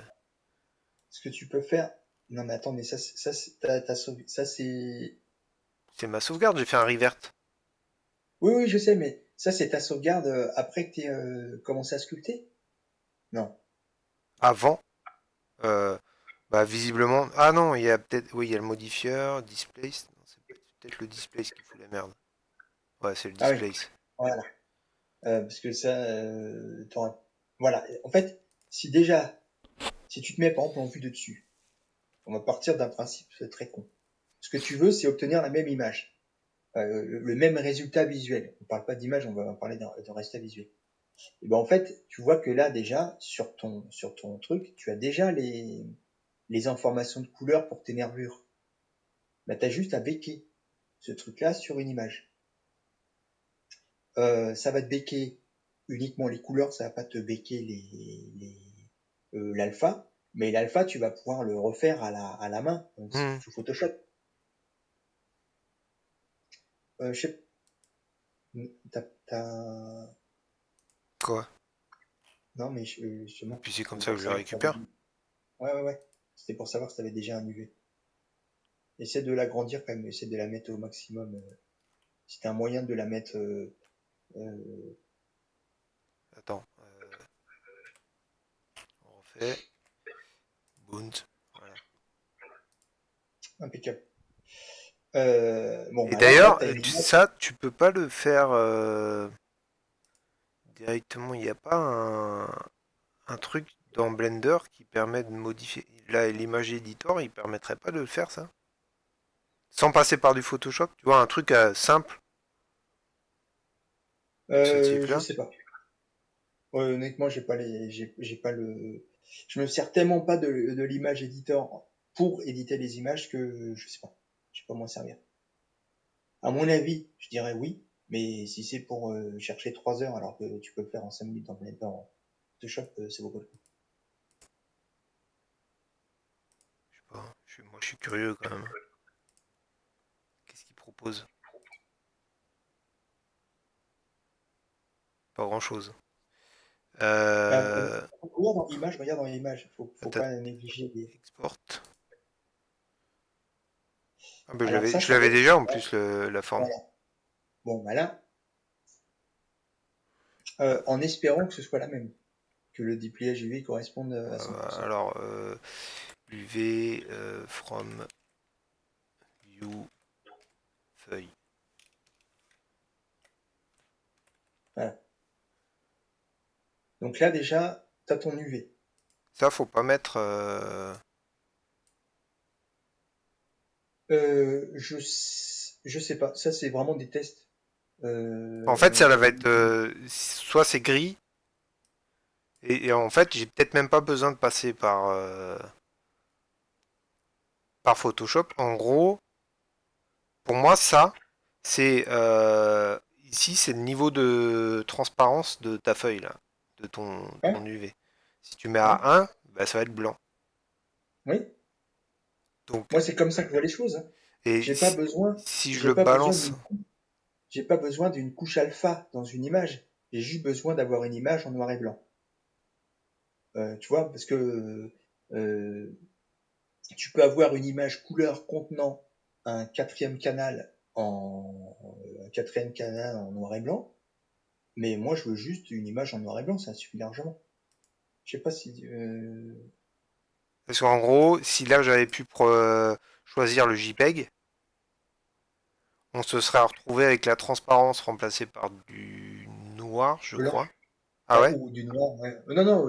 ce que tu peux faire. Non mais attends, mais ça c'est. C'est ma sauvegarde, j'ai fait un revert. Oui oui je sais, mais ça c'est ta sauvegarde après que t'aies commencé à sculpter? Non. Avant. euh, Bah visiblement. Ah non, il y a peut-être. Oui, il y a le modifieur, displace. Non, c'est peut-être le displace qui fout la merde. Ouais, c'est le Ah oui. displace. Voilà. Parce que ça, voilà. En fait, si tu te mets par exemple en vue de dessus, on va partir d'un principe très con. Ce que tu veux, c'est obtenir la même image, le même résultat visuel. On parle pas d'image, on va parler d'un résultat visuel. Et ben en fait, tu vois que là déjà sur ton truc, tu as déjà les informations de couleur pour tes nervures. Bah t'as juste à becquer ce truc-là sur une image. Ça va te becquer uniquement les couleurs, ça va pas te becquer l'alpha, mais l'alpha tu vas pouvoir le refaire à la main Hmm. sous Photoshop. Je sais, Quoi? non mais justement, Puis c'est comme c'était ça que pour je le savoir si t'avais. récupère. Ouais ouais ouais, c'était pour savoir si t'avais déjà un UV. Essaie de l'agrandir quand même, essaie de la mettre au maximum. Si t'as un moyen de la mettre euh, Attends, on refait. Bound. Voilà. impeccable. Bon Et bah là d'ailleurs, t'as une image. ça, tu peux pas le faire directement. Il n'y a pas un truc dans Blender qui permet de modifier. Là, l'image editor, il permettrait pas de le faire, ça? Sans passer par du Photoshop, tu vois, un truc simple de ce Je type-là. sais pas. Ouais, honnêtement, j'ai pas je me sers tellement pas de l'image editor pour éditer les images que je sais pas. Je sais pas m'en servir. À mon avis, je dirais oui, mais si c'est pour chercher 3 heures alors que tu peux le faire en 5 minutes en Photoshop, ça vaut pas le coup. Je sais pas. Moi, je suis curieux quand même. Qu'est-ce qu'il propose? Pas grand-chose. Bah, Euh, regarde dans image, faut Atta- pas négliger les. export. Ah ben Alors ça, je ça va l'avais être. déjà en plus la forme. Voilà. Bon, bah là, Ah, en espérant que ce soit la même, que le dépliage UV corresponde à 100%. alors UV from View, feuille. Voilà. Donc là, déjà, tu as ton UV. Ça, faut pas mettre. Je sais pas. Ça, c'est vraiment des tests. En fait, ça va Euh, être. Soit c'est gris, et en fait, j'ai peut-être même pas besoin de passer par Photoshop. En gros, pour moi, ça, c'est. Ici, c'est le niveau de transparence de ta feuille, là, de ton ouais, UV. Si tu mets à ouais, 1, bah, ça va être blanc. oui. Donc, Moi, c'est comme ça que je vois les choses, hein. et J'ai pas besoin, si je j'ai le pas besoin balance. d'une, j'ai pas besoin d'une couche alpha dans une image. J'ai juste besoin d'avoir une image en noir et blanc. Tu vois, parce que euh, tu peux avoir une image couleur contenant un quatrième canal un quatrième canal en noir et blanc, mais moi je veux juste une image en noir et blanc, ça suffit largement. Je sais pas si Parce qu'en gros, si là j'avais pu choisir le JPEG, on se serait retrouvé avec la transparence remplacée par du noir, je blanc, crois. Ah ouais, ouais? ou du noir, ouais. Non, non,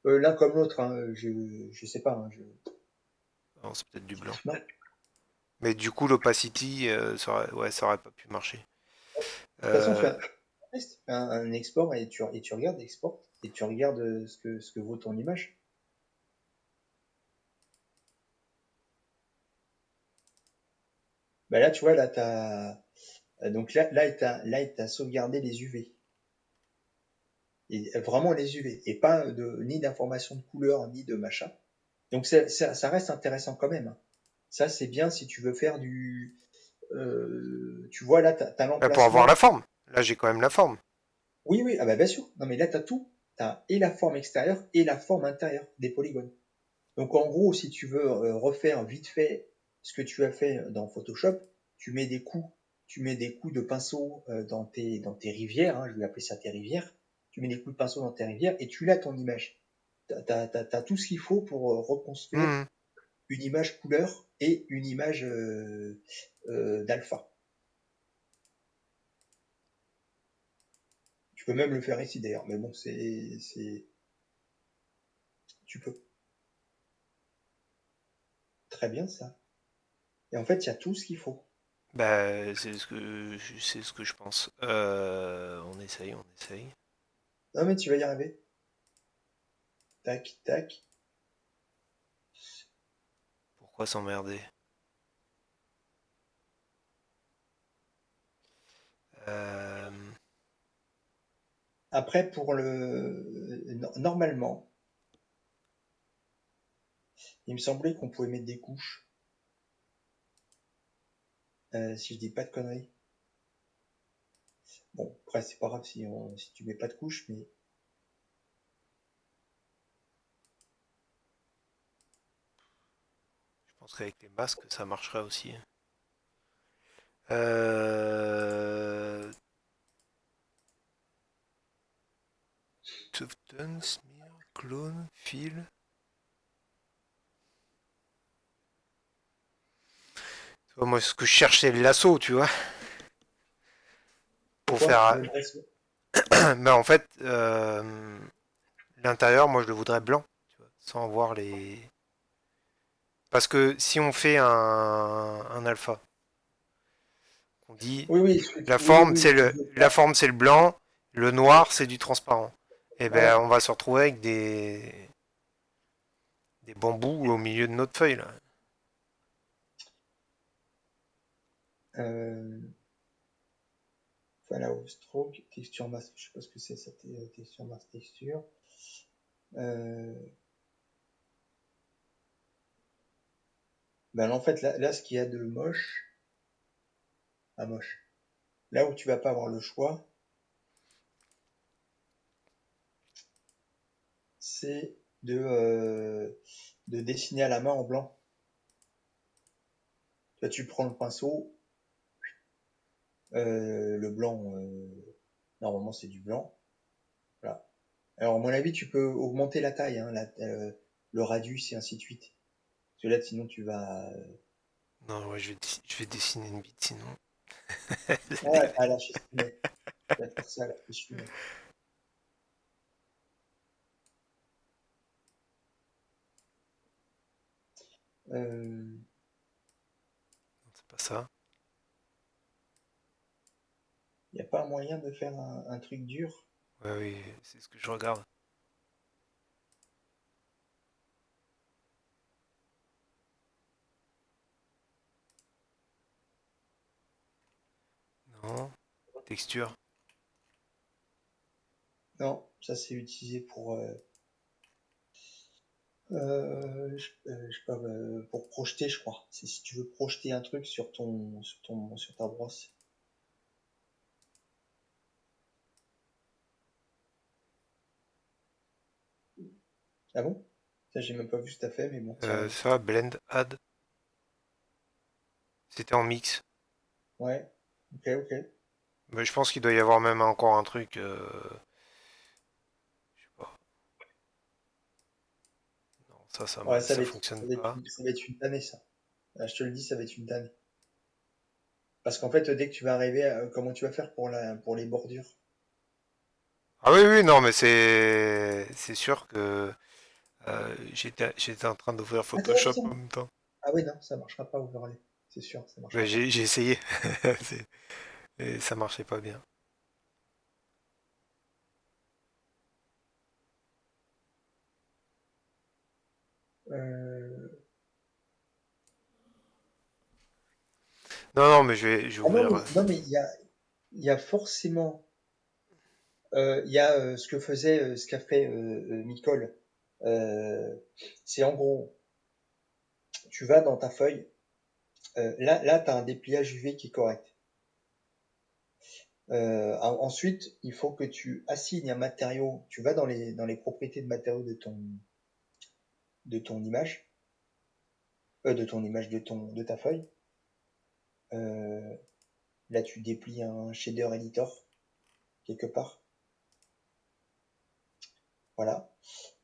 l'un comme l'autre, hein, je sais pas, hein, Non, c'est peut-être du blanc. non. De Mais du coup, l'opacity, ouais, ça aurait pas pu marcher. toute façon, fais Euh, un test, fais un export et tu regardes export et tu regardes ce que vaut ton image. Bah là, tu vois, là, donc là, il t'a sauvegardé les UV. Et vraiment les UV. Et pas ni d'informations de couleur, ni de machin. Donc ça reste intéressant quand même, hein. Ça, c'est bien si tu veux faire tu vois, là, t'as Bah, pour avoir la l'emplacement. forme. Là, j'ai quand même la forme. Oui, oui, ah bah bien sûr. Non, mais là, t'as tout. T'as et la forme extérieure et la forme intérieure des polygones. Donc en gros, si tu veux refaire vite fait ce que tu as fait dans Photoshop, tu mets des coups, tu mets des coups de pinceau dans tes rivières, hein, je vais appeler ça tes rivières. Tu mets des coups de pinceau dans tes rivières et tu l'as ton image. T'as tout ce qu'il faut pour reconstruire Mhm. une image couleur et une image d'alpha. Tu peux même le faire ici d'ailleurs, mais bon, tu peux. Très bien ça. Et en fait, il y a tout ce qu'il faut. Bah, c'est ce que je pense. On essaye, on essaye. Non mais tu vas y arriver. Tac, tac. Pourquoi s'emmerder? Euh, Après, normalement, il me semblait qu'on pouvait mettre des couches, si je dis pas de conneries. Bon, après, c'est pas grave si tu mets pas de couches, mais je pense qu'avec les masques, ça marcherait aussi. Euh, Soften, smear, clone, fill. Moi, ce que je cherche, c'est le lasso, tu vois, pour pourquoi tu faire. veux le reste? Mais en fait, l'intérieur, moi, je le voudrais blanc, tu vois, sans voir les. Parce que si on fait un alpha, on dit Oui, oui, oui, oui, tu veux la pas. forme c'est le blanc, le noir c'est du transparent. Et ben, Ouais. on va se retrouver avec des bambous au milieu de notre feuille là. Euh, voilà, au stroke, texture mask, je sais pas ce que c'est, ça, texture mask texture. Euh, ben en fait, là, ce qu'il y a de moche, moche. Là où tu vas pas avoir le choix, c'est de dessiner à la main en blanc. Toi, tu prends le pinceau, le blanc, normalement c'est du blanc. Voilà. Alors, à mon avis, tu peux augmenter la taille, hein, le radius et ainsi de suite. Parce que là, sinon, tu vas. Non, ouais, je vais dessiner une bite sinon. Ouais, à la fiche funèbre. Tu vas faire ça à la fiche funèbre. Euh, C'est pas ça. y a pas un moyen de faire un truc dur? Ouais, oui, c'est ce que je regarde. Non. Texture. Non, ça c'est utilisé pour, je sais pas, pour projeter, je crois. C'est si tu veux projeter un truc sur ta brosse. Ah bon? Ça, j'ai même pas vu ce que t'as fait, mais bon, tiens. Ça, blend, add. C'était en mix. Ouais. Ok, ok. Mais je pense qu'il doit y avoir même encore un truc. Je sais pas. Non, Ouais, ça fonctionne pas. ça va être une tannée, ça. Ah, je te le dis, ça va être une tannée. Parce qu'en fait, dès que tu vas arriver comment tu vas faire pour les bordures? Ah oui, oui, non, mais c'est sûr que j'étais en train d'ouvrir Attends, Photoshop en attends. même temps. Ah ouais, non, ça marchera pas overlay. C'est sûr, ça Ouais, marchera pas. j'ai essayé. Et ça marchait pas bien. Euh, Non, non, mais je vais Ah non, ouvrir. mais il y a forcément, il y a ce qu'a fait Nicole. Euh, c'est en gros, tu vas dans ta feuille. Là, tu as un dépliage UV qui est correct. Ensuite, il faut que tu assignes un matériau. Tu vas dans les propriétés de matériaux de ton image, de ta feuille. Euh, Là, tu déplies un shader editor quelque part. Voilà.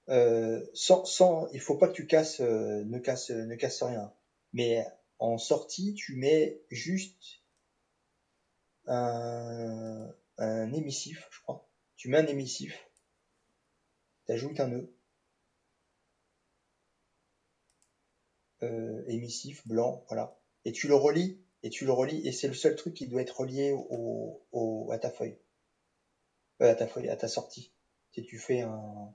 Il faut pas que tu casses, ne casse rien. Mais en sortie, tu mets juste un émissif, je crois. Tu mets un émissif, t'ajoutes un nœud, émissif blanc, voilà. Et c'est le seul truc qui doit être relié à ta feuille, à ta sortie. Si tu fais un...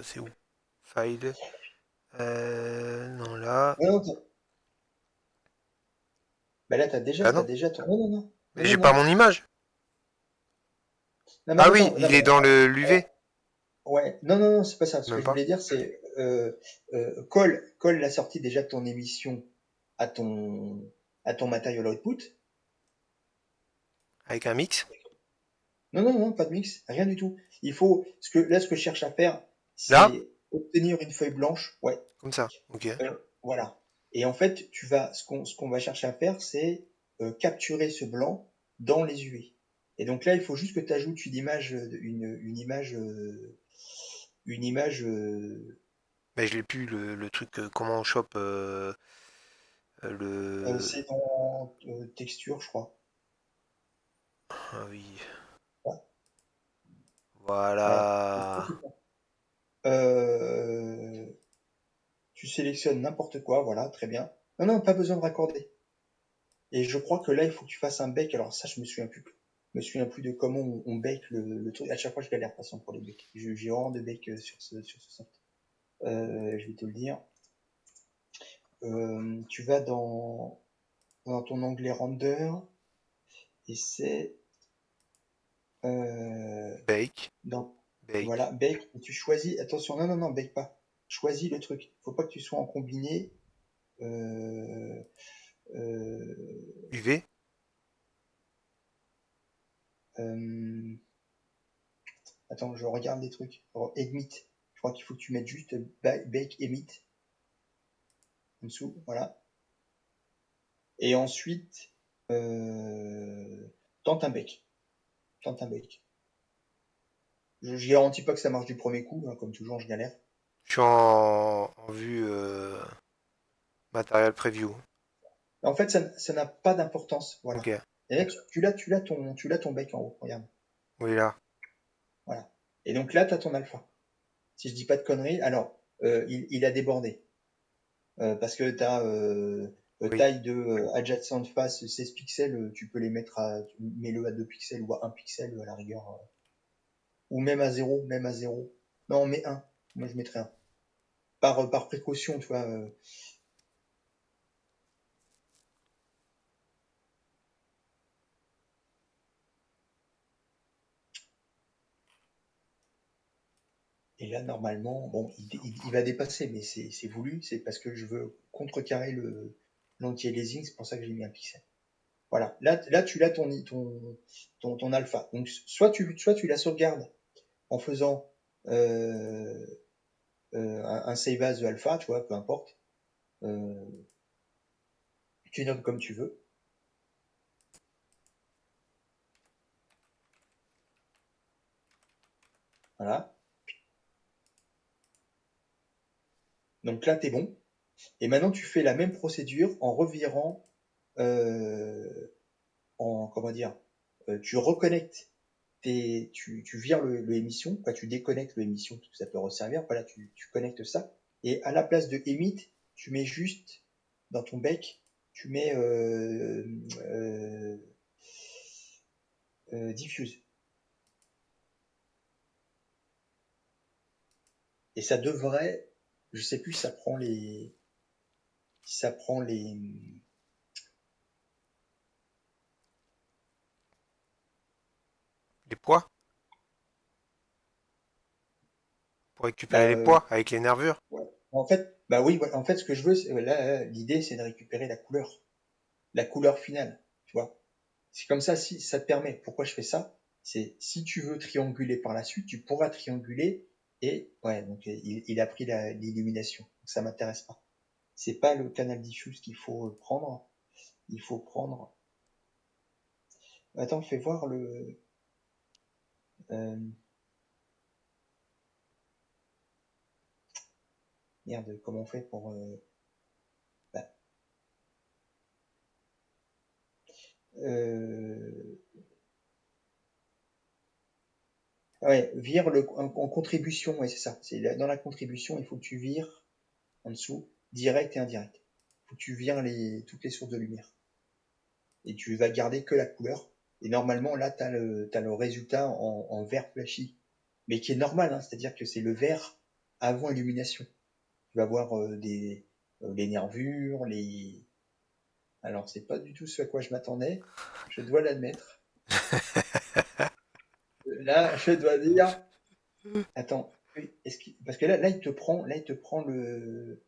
C'est où? File. Non, là. Non, non, bah là, Ah t'as non. déjà ton... Non, non, non, Mais non, non, j'ai pas non. mon image. Non, mais Ah oui, attends, non, il mais est dans le l'UV. ouais, non, non, non, c'est pas ça. Ce que Même je pas. voulais dire, c'est colle la sortie déjà de ton émission à à ton material output. Avec un mix. Non, non, non, pas de mix, rien du tout. Ce que je cherche à faire, Là? c'est obtenir une feuille blanche. Ouais, Comme ça. Ok. voilà. Et en fait, ce qu'on va chercher à faire, c'est capturer ce blanc dans les UV. Et donc là, il faut juste que tu ajoutes une image Mais je l'ai plus le truc. Comment on chope c'est le. dans texture, je crois. Ah oui. Ouais, voilà. Voilà. Euh, Tu sélectionnes n'importe quoi, voilà, très bien. Non, non, pas besoin de raccorder. Et je crois que là, il faut que tu fasses un bake. Alors ça, je me souviens plus. Je me souviens plus de comment on bake le truc. À chaque fois, je galère de toute façon pour les bakes. J'ai horreur de bake sur ce soft. Je vais te le dire. Tu vas dans ton onglet render et c'est euh, Bake. dans Bake. voilà bake. Et tu choisis. Attention, non, non, non, bake pas. Choisis le truc. Faut pas que tu sois en combiné. Euh, euh, UV. euh, Attends, je regarde les trucs. Oh, Emit. Je crois qu'il faut que tu mettes juste bake emit en dessous. Voilà. Et ensuite, euh, tente un bake. Tente un bake. Je garantis pas que ça marche du premier coup, hein, comme toujours, je galère. Je suis en vue. Matériel preview. En fait, ça n'a pas d'importance. Ok. Voilà. Et là, tu l'as ton bec en haut. Regarde. Oui, là. Voilà. Et donc là, tu as ton alpha. Si je dis pas de conneries, alors, il a débordé. Parce que tu as Oui. taille de adjacent face 16 pixels, tu peux les mettre mets-le à 2 pixels ou à 1 pixel à la rigueur. Ou même à 0, même à 0. Non, mais 1. Moi, je mettrais 1. Par précaution, tu vois. Et là, normalement, bon, il va dépasser, mais c'est voulu. C'est parce que je veux contrecarrer l'anti-aliasing. C'est pour ça que j'ai mis un pixel. Voilà. Là, tu l'as ton alpha. Donc, soit tu la sauvegardes en faisant un save as de alpha, tu vois, peu importe. Euh, tu notes comme tu veux. Voilà. Donc là, t'es bon. Et maintenant, tu fais la même procédure en revirant, comment dire, tu reconnectes tu vires le émission, quoi, tu déconnectes le émission parce que ça peut resservir. Voilà, tu connectes ça. Et à la place de emit, tu mets juste dans ton bec, tu mets diffuse. Et ça devrait, je sais plus, ça prend Les poids. Pour récupérer bah, les poids avec les nervures. ouais. En fait, bah oui, ouais, en fait, ce que je veux, là, l'idée, c'est de récupérer la couleur finale, tu vois. C'est comme ça, si ça te permet. Pourquoi je fais ça? C'est si tu veux trianguler par la suite, tu pourras trianguler et ouais, donc il a pris l'illumination. Ça m'intéresse pas. C'est pas le canal diffuse qu'il faut prendre. Il faut prendre. Attends, fais voir euh, merde, comment on fait pour bah, euh, ouais, vire en contribution, ouais, c'est ça. Dans la contribution, il faut que tu vires en dessous, direct et indirect. Il faut que tu vires toutes les sources de lumière. Et tu vas garder que la couleur. Et normalement, là, t'as le résultat en vert flashy. Mais qui est normal, hein, c'est-à-dire que c'est le vert avant illumination. Tu vas voir les nervures, Alors, c'est pas du tout ce à quoi je m'attendais. Je dois l'admettre. Là, je dois dire, attends, oui, parce que là, il te prend le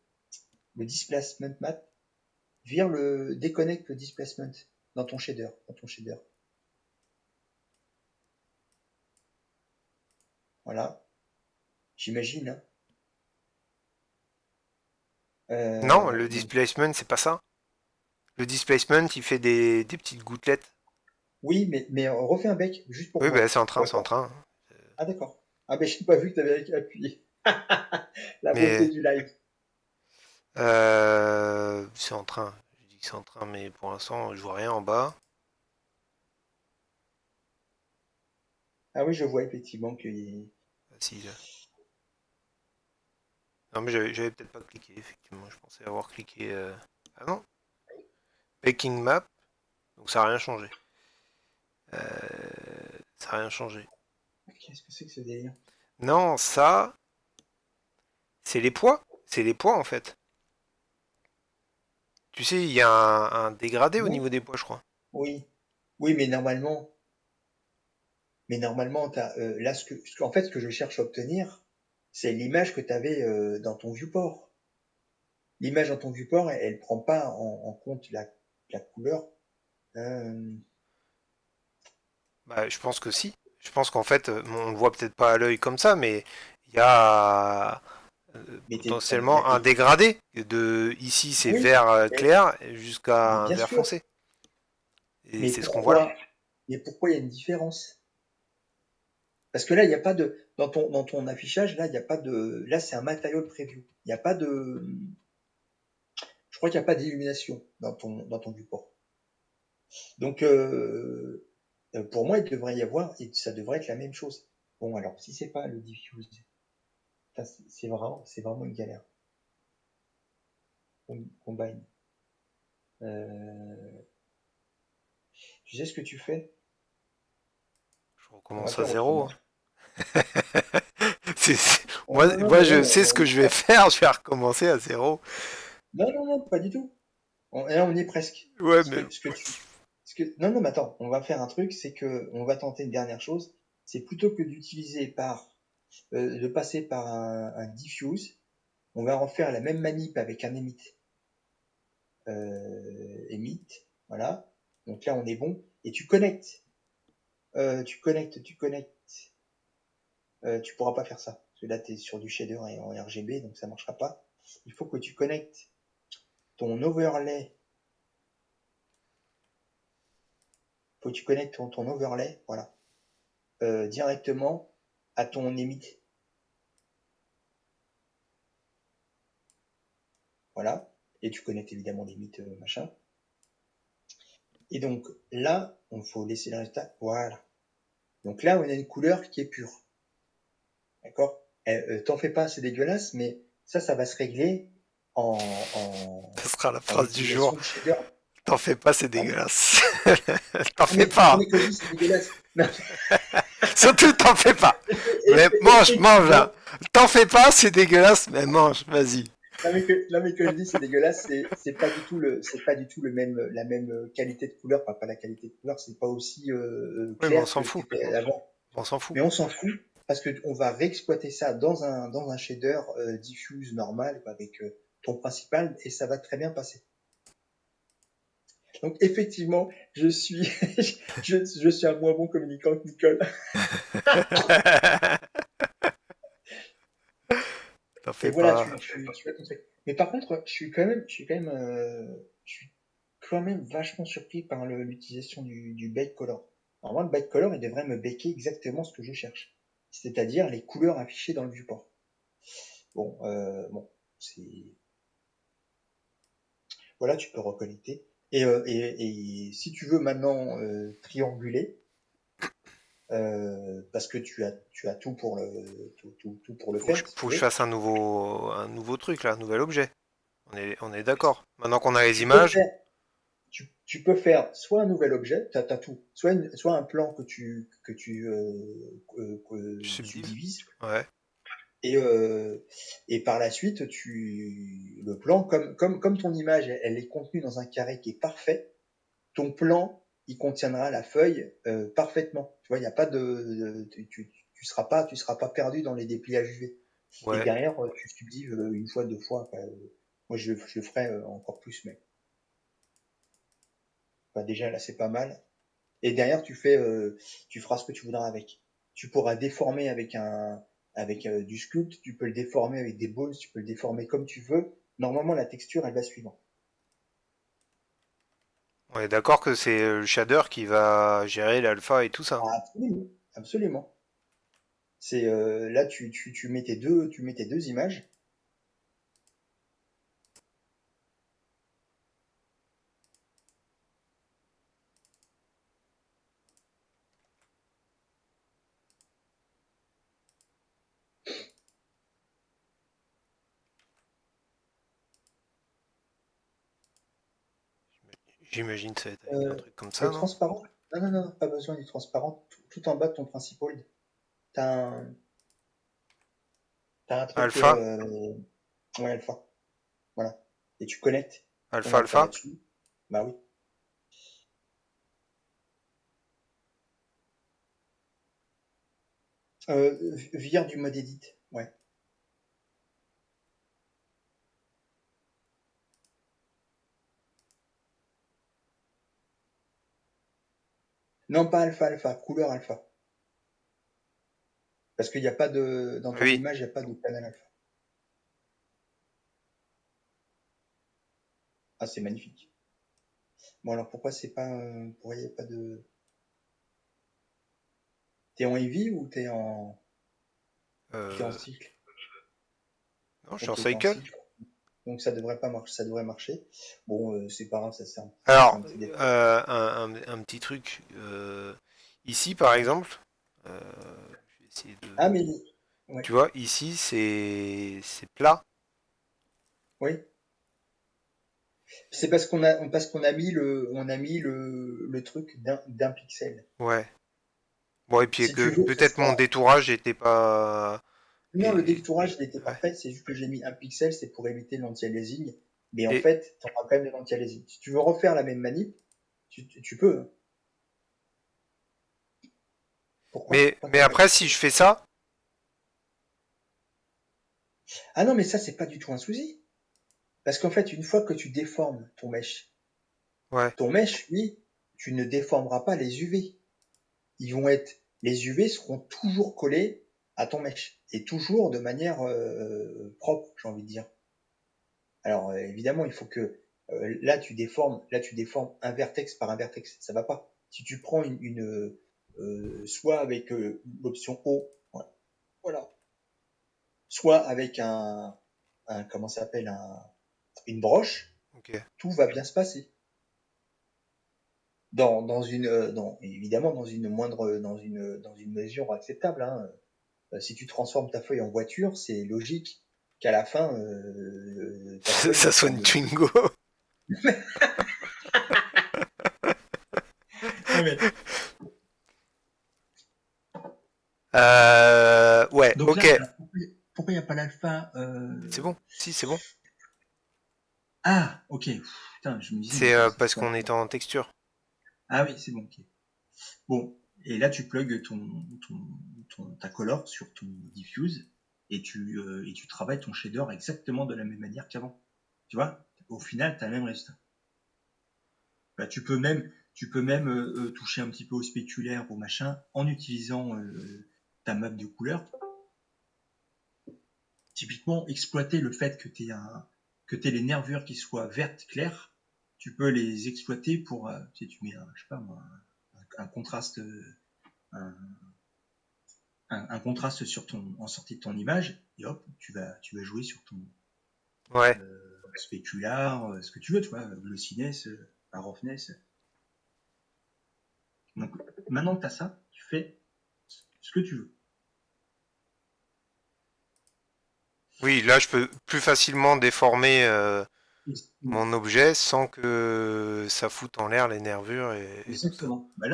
displacement map, déconnecte le displacement dans ton shader. Voilà, j'imagine, hein. Non, le Donc, displacement, c'est pas ça. Le displacement, il fait des petites gouttelettes. oui, mais refais un bec, juste pour Oui, bah, voir. c'est en D'accord? train. Ah, d'accord. Ah, ben, je n'ai pas vu que tu avais appuyé. La beauté Mais du live. c'est en train. Je dis que c'est en train, mais pour l'instant, je vois rien en bas. Ah oui, je vois effectivement qu'il Ah, si, là. Non, mais j'avais peut-être pas cliqué, effectivement. Je pensais avoir cliqué. Ah non, Baking Map, donc ça n'a rien changé. Ça n'a rien changé. Qu'est-ce que c'est que ce délire? Non, ça, c'est les poids. C'est les poids, en fait. Tu sais, il y a un dégradé au Oui, niveau des poids, je crois. oui. Oui, mais normalement, là, en fait, ce que je cherche à obtenir, c'est l'image que tu avais dans ton viewport. L'image dans ton viewport, elle prend pas en compte la couleur. Euh, Bah, je pense que si. Je pense qu'en fait, on le voit peut-être pas à l'œil comme ça, mais il y a là, potentiellement un dégradé. Ici, c'est oui, vert mais, clair mais jusqu'à un bien vert sûr. foncé. Et Mais c'est ce qu'on voit là. pourquoi, mais pourquoi il y a une différence? Parce que là, il n'y a pas dans ton affichage, là, il n'y a pas là, c'est un matériel preview. Il n'y a pas crois qu'il n'y a pas d'illumination dans ton viewport. Donc, pour moi, il devrait y avoir, et ça devrait être la même chose. Bon, alors, si c'est pas le diffuse, c'est vraiment une galère. Combine. Euh, tu sais ce que tu fais? Je On va recommence à faire zéro, autrement. hein. Oh, non, non, Moi, mais là, je sais ce que je vais faire. Je vais recommencer à zéro. non, non, non, pas du tout. Là, on y est presque. Ouais, mais Non, non, mais attends, on va faire un truc, c'est que on va tenter une dernière chose. C'est plutôt que de passer par un diffuse, on va en faire la même manip avec un emit. Emit, voilà. Donc là, on est bon. Et tu connectes. Tu connectes. Tu pourras pas faire ça. Parce que là, tu es sur du shader et en RGB, donc ça marchera pas. Il faut que tu connectes ton overlay. Faut que tu connectes ton overlay, voilà, directement à ton emit. Voilà. Et tu connectes évidemment l'emit machin. Et donc là, il faut laisser le résultat. Voilà. Donc là, on a une couleur qui est pure. D'accord? T'en fais pas, c'est dégueulasse, mais ça va se régler ce sera la en phrase du jour. utilisation de shader. T'en fais pas, c'est Pardon. dégueulasse. T'en Non fais non pas. mais quand je dis c'est dégueulasse, non, Surtout, t'en fais pas. Mais mange, mange là. effectivement, T'en fais pas, c'est dégueulasse, mais mange, vas-y. non mais quand je dis c'est dégueulasse, c'est pas du tout la même qualité de couleur, enfin pas la qualité de couleur, c'est pas aussi Oui, mais on clair s'en que fout. c'était avant. On s'en fout. Mais on s'en fout parce que on va réexploiter ça dans un shader diffuse normal quoi, avec ton principal et ça va très bien passer. Donc effectivement, je suis un moins bon communicant que Nicole. T'en Et fais voilà, pas. tu as ton truc. Mais par contre, je suis quand même vachement surpris par l'utilisation du bake color. Alors moi, le bake color, il devrait me baker exactement ce que je cherche. C'est-à-dire les couleurs affichées dans le viewport. Bon, c'est, voilà, tu peux reconnecter. Et si tu veux maintenant trianguler, parce que tu as tout pour le faire, si Faut tu que je veux, fasse un nouveau truc là, un nouvel objet. On est d'accord. Maintenant qu'on a les tu peux images, faire tu peux faire soit un nouvel objet, t'as tout, soit un plan que tu subdiv. divises, Ouais. et, euh, et par la suite, le plan, comme ton image, elle est contenue dans un carré qui est parfait, ton plan, il contiendra la feuille parfaitement. Tu vois, il n'y a pas tu seras pas perdu dans les dépliages UV. Et Ouais. derrière, tu subdives une fois, deux fois. Quoi. Moi, je le ferai encore plus, mais enfin, déjà là, c'est pas mal. Et derrière, tu feras ce que tu voudras avec. Tu pourras déformer avec du sculpt, tu peux le déformer avec des bones, tu peux le déformer comme tu veux. Normalement, la texture, elle va suivre. On est d'accord que c'est le shader qui va gérer l'alpha et tout ça, hein. Ah, absolument, absolument. C'est là, tu mets tes deux images. J'imagine que ça va être avec un truc comme ça, Le non? transparent. Non, non, non, non, pas besoin du transparent. Tout en bas de ton principal, t'as un, t'as un truc, Alpha? ouais, alpha. Voilà. Et tu connectes ton Alpha, alpha alpha? là-dessus. Bah oui. Vire du mode edit. Ouais. Non, pas alpha, alpha, couleur alpha. Parce qu'il n'y a pas dans ton Oui. image, il n'y a pas de canal alpha. Ah, c'est magnifique. Bon, alors pourquoi pourquoi il n'y a pas de, t'es en heavy ou t'es en Euh... cycle? Non, je suis en Ok, t'es en cycle. cycle. Donc ça devrait pas marcher, ça devrait marcher. Bon, c'est pas grave, c'est Alors, un petit détail. un petit truc. Ici, par exemple, je vais essayer de. Ah mais ouais, Tu vois, ici, c'est plat. oui. C'est parce qu'on a mis le truc d'un pixel. Ouais. Bon, et puis Si tu que veux que ça peut-être mon soit. détourage était pas. Non, le détourage, il était Ouais. parfait. C'est juste que j'ai mis un pixel, c'est pour éviter l'anti-aliasing. Mais en Et, fait, tu auras quand même de l'anti-aliasing. Si tu veux refaire la même manip, tu peux, hein. Pourquoi? Pourquoi mais t'as pas après, si je fais ça, Ah non, mais ça, c'est pas du tout un souci. Parce qu'en fait, une fois que tu déformes ouais. ton mesh, lui, tu ne déformeras pas les UV. Les UV seront toujours collés à ton mesh. Et toujours de manière propre, j'ai envie de dire. Alors, évidemment, il faut que, là, tu déformes un vertex par un vertex. Ça va pas. Si tu prends soit avec l'option O, voilà, voilà, soit avec comment ça s'appelle, une broche, Ok. tout va bien se passer. Évidemment, dans une mesure acceptable, hein. Si tu transformes ta feuille en voiture, c'est logique qu'à la fin, ta feuille Ça soit une ressemble. Twingo. Non, mais Ouais, donc là, ok. alors, pourquoi il n'y a pas l'alpha C'est bon. Si, c'est bon. Ah, ok. Putain, je me disais, mais C'est comment ça se parce passe? qu'on est en texture. Ah oui, c'est bon, ok. Bon, et là, tu plugs ta color sur ton diffuse et tu travailles ton shader exactement de la même manière qu'avant. Tu vois? Au final, tu as le même résultat. Bah, tu peux même toucher un petit peu au spéculaire, au machin, en utilisant ta map de couleurs. Typiquement, exploiter le fait que tu les nervures qui soient vertes claires, tu peux les exploiter pour, tu mets je sais pas moi, un contraste, un, un contraste en sortie de ton image, et hop, tu vas jouer sur ton Ouais. spécular, ce que tu veux, tu vois, glossiness, roughness. Donc, maintenant que tu as ça, tu fais ce que tu veux. Oui, là, je peux plus facilement déformer mon objet sans que ça foute en l'air les nervures et tout ça. Exactement. Bah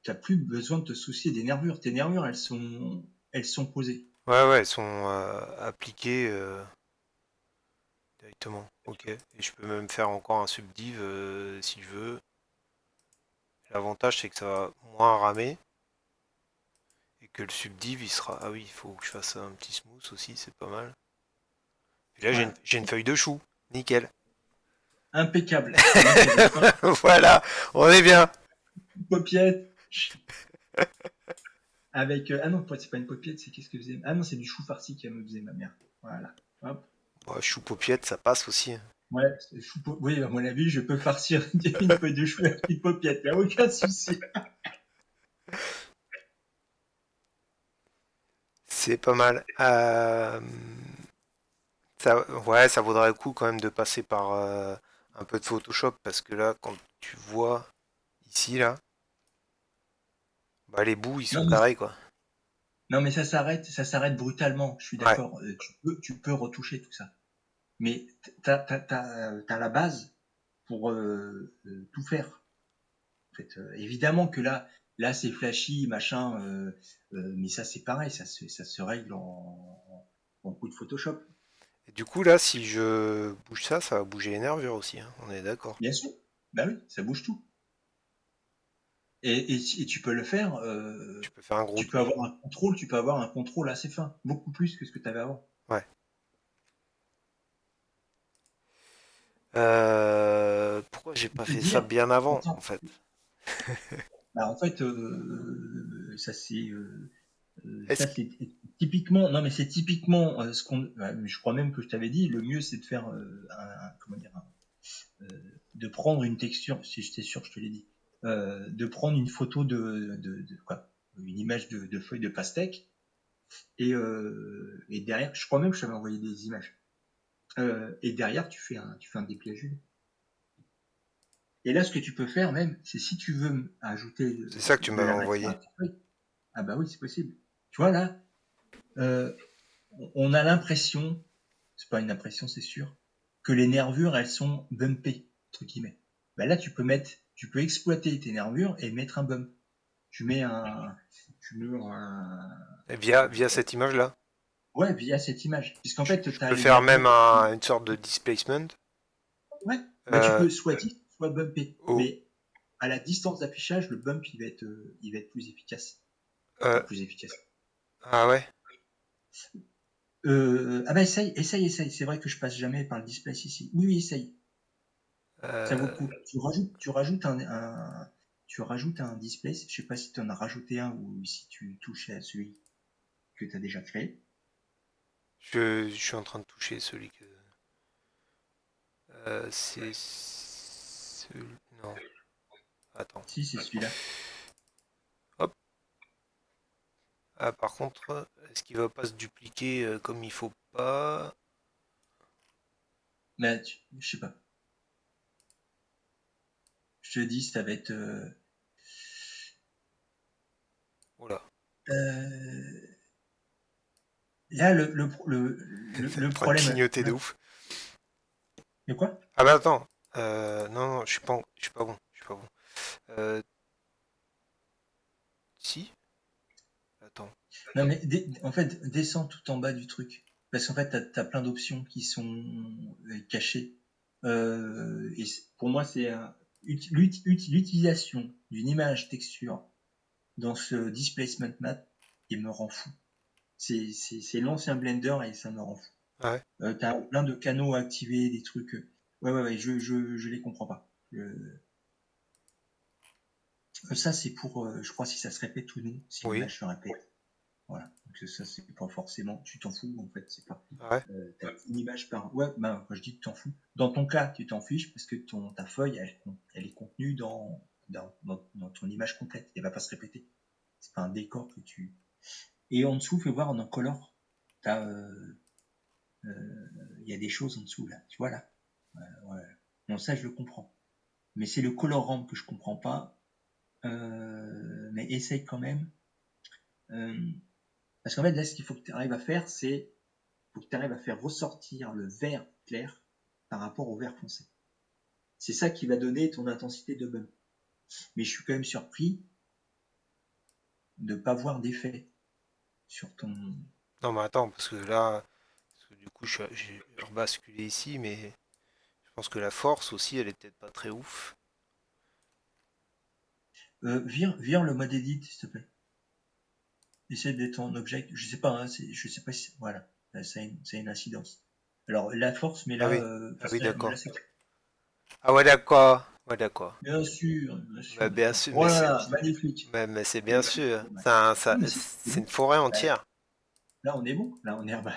t'as plus besoin de te soucier des nervures. Tes nervures, elles sont posées. Ouais, ouais, elles sont appliquées directement. Ok. Et je peux même faire encore un subdiv si je veux. L'avantage, c'est que ça va moins ramer et que le subdiv, il sera. Ah oui, il faut que je fasse un petit smooth aussi, c'est pas mal. Et là, Ouais. j'ai une feuille de chou. Nickel. Impeccable. Moi, j'avais pas Voilà, on est bien. une paupiette avec. Ah non, c'est pas une paupiette, c'est qu'est-ce que faisait. Ah non, c'est du chou farci qu'elle me faisait ma mère. Voilà. Hop. Bon, chou paupiette, ça passe aussi. Ouais, oui, à mon avis, je peux farcir une feuille de chou avec une paupiette. Y a aucun souci. C'est pas mal. Ouais, ça vaudrait le coup quand même de passer par un peu de Photoshop parce que là, quand tu vois ici, là, bah les bouts, ils sont Non, mais carrés, quoi. non, mais ça s'arrête brutalement. Je suis Ouais, d'accord. Tu peux retoucher tout ça. Mais t'as la base pour tout faire. En fait, évidemment que là c'est flashy, machin, mais ça c'est pareil, ça se règle en coup de Photoshop. et du coup, là, si je bouge ça, ça va bouger les nervures aussi, hein, on est d'accord. Bien sûr. Bah oui, ça bouge tout. Et tu peux le faire. Tu peux faire un gros Tu peux trou. avoir un contrôle assez fin, beaucoup plus que ce que tu avais avant. Ouais. Pourquoi j'ai pas Te fait ça dire, bien avant, en attends, fait? bah en fait, ça Est-ce c'est typiquement, non mais c'est typiquement je crois même que je t'avais dit, le mieux c'est de faire comment dire, de prendre une texture, si j'étais sûr que je te l'ai dit, de prendre une photo de quoi, une image de feuille de pastèque et derrière, je crois même que je t'avais envoyé des images. Et derrière, tu fais un dépliage. Et là, ce que tu peux faire même, c'est si tu veux ajouter C'est ça que tu de m'avais la matière envoyé. à ta feuille. Ah bah oui, c'est possible. Tu vois là, euh, on a l'impression, c'est pas une impression, c'est sûr, que les nervures, elles sont bumpées, entre guillemets. Bah là, tu peux exploiter tes nervures et mettre un bump. Tu mets un, tu mets un, Et via cette image-là. ouais, via cette image. Puisqu'en fait, Je tu as peux les faire même nervures. une sorte de displacement. Ouais, bah tu Euh, peux soit dire, soit bumper. oh, Mais à la distance d'affichage, le bump, il va être plus efficace. euh, Enfin, plus efficace. ah ouais. Ah bah essaye. C'est vrai que je passe jamais par le display ici. Oui, oui, essaye. Ça vaut le Euh, coup. Tu rajoutes un display. Je sais pas si tu en as rajouté un ou si tu touches à celui que tu as déjà créé. je suis en train de toucher celui que. C'est. Non. Attends. Si, c'est celui-là. Hop. Ah, par contre, est-ce qu'il va pas se dupliquer comme il faut pas? Là, je sais pas. Je te dis, ça va être. Voilà. Euh, là, le En train de problème. clignoter de ouf. De quoi? Ah bah attends. Non, non, je suis pas bon. Je suis pas bon. Euh, si? Attends. Non, mais en fait, descends tout en bas du truc. Parce qu'en fait, t'as plein d'options qui sont cachées. Pour moi, c'est l'utilisation d'une image texture dans ce displacement map, il me rend fou. C'est l'ancien Blender et ça me rend fou. Ah ouais. T'as plein de canaux activés, des trucs. Ouais, je les comprends pas. Ça, c'est pour, je crois, si ça se répète ou non, si Oui. l'image se répète. Voilà. Donc ça, c'est pas forcément. Tu t'en fous en fait. C'est pas. Ah ouais. T'as une image par. Ouais. Bah quand je dis que tu t'en fous. Dans ton cas, tu t'en fiches parce que ta feuille, elle est contenue dans ton image complète. Elle va pas se répéter. C'est pas un décor que tu. Et en dessous, fais voir en color. T'as. Il y a des choses en dessous là. Tu vois là. Ouais. Non, ça je le comprends. Mais c'est le colorant que je comprends pas. Mais essaye quand même. Euh, Parce qu'en fait, là, ce qu'il faut que tu arrives à faire, c'est faut que tu arrives à faire ressortir le vert clair par rapport au vert foncé. C'est ça qui va donner ton intensité de bump. Mais je suis quand même surpris de ne pas voir d'effet sur ton. Non mais attends, parce que là, parce que du coup, j'ai rebasculé ici, mais je pense que la force aussi, elle est peut-être pas très ouf. Vire le mode edit, s'il te plaît. Essaie d'être en object. Je sais pas, hein, je sais pas si. Voilà. Là, ça a une incidence. Alors, la force, mais Ah là, oui. Ah oui, mais là d'accord. c'est. Ah ouais, d'accord. Ouais, d'accord. Bien sûr, Bah, bien d'accord. sûr, Voilà, magnifique. mais c'est bien Magnifique. sûr. Bon, bah, Ça, non, mais c'est c'est bon. une forêt Bah, entière. là, on est bon. Là, on est. Bah,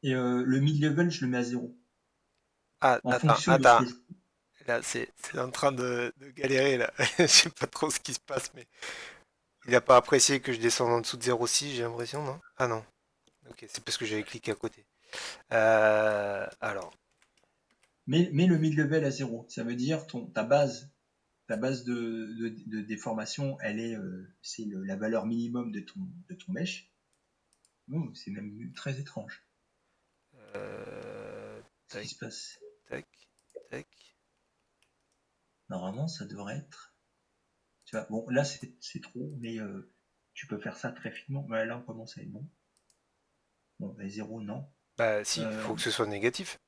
et le mid-level, je le mets à zéro. Ah, En attends, fonction de ce attends. que je. Là, c'est en train de galérer, là. Je sais pas trop ce qui se passe, mais il a pas apprécié que je descende en dessous de 0,6, j'ai l'impression, non? Ah non. Ok, c'est parce que j'avais cliqué à côté. Alors, Mets le mid-level à zéro. Ça veut dire ta base de déformation, c'est la valeur minimum de ton mesh. Oh, c'est même très étrange. Ce qui tac, se passe. tac, tac. Normalement, ça devrait être. Tu vois, bon, là, c'est trop, mais tu peux faire ça très finement. Ouais, là, on commence à être bon. Bon, bah, zéro, non. Bah si, Euh, faut que ce soit négatif.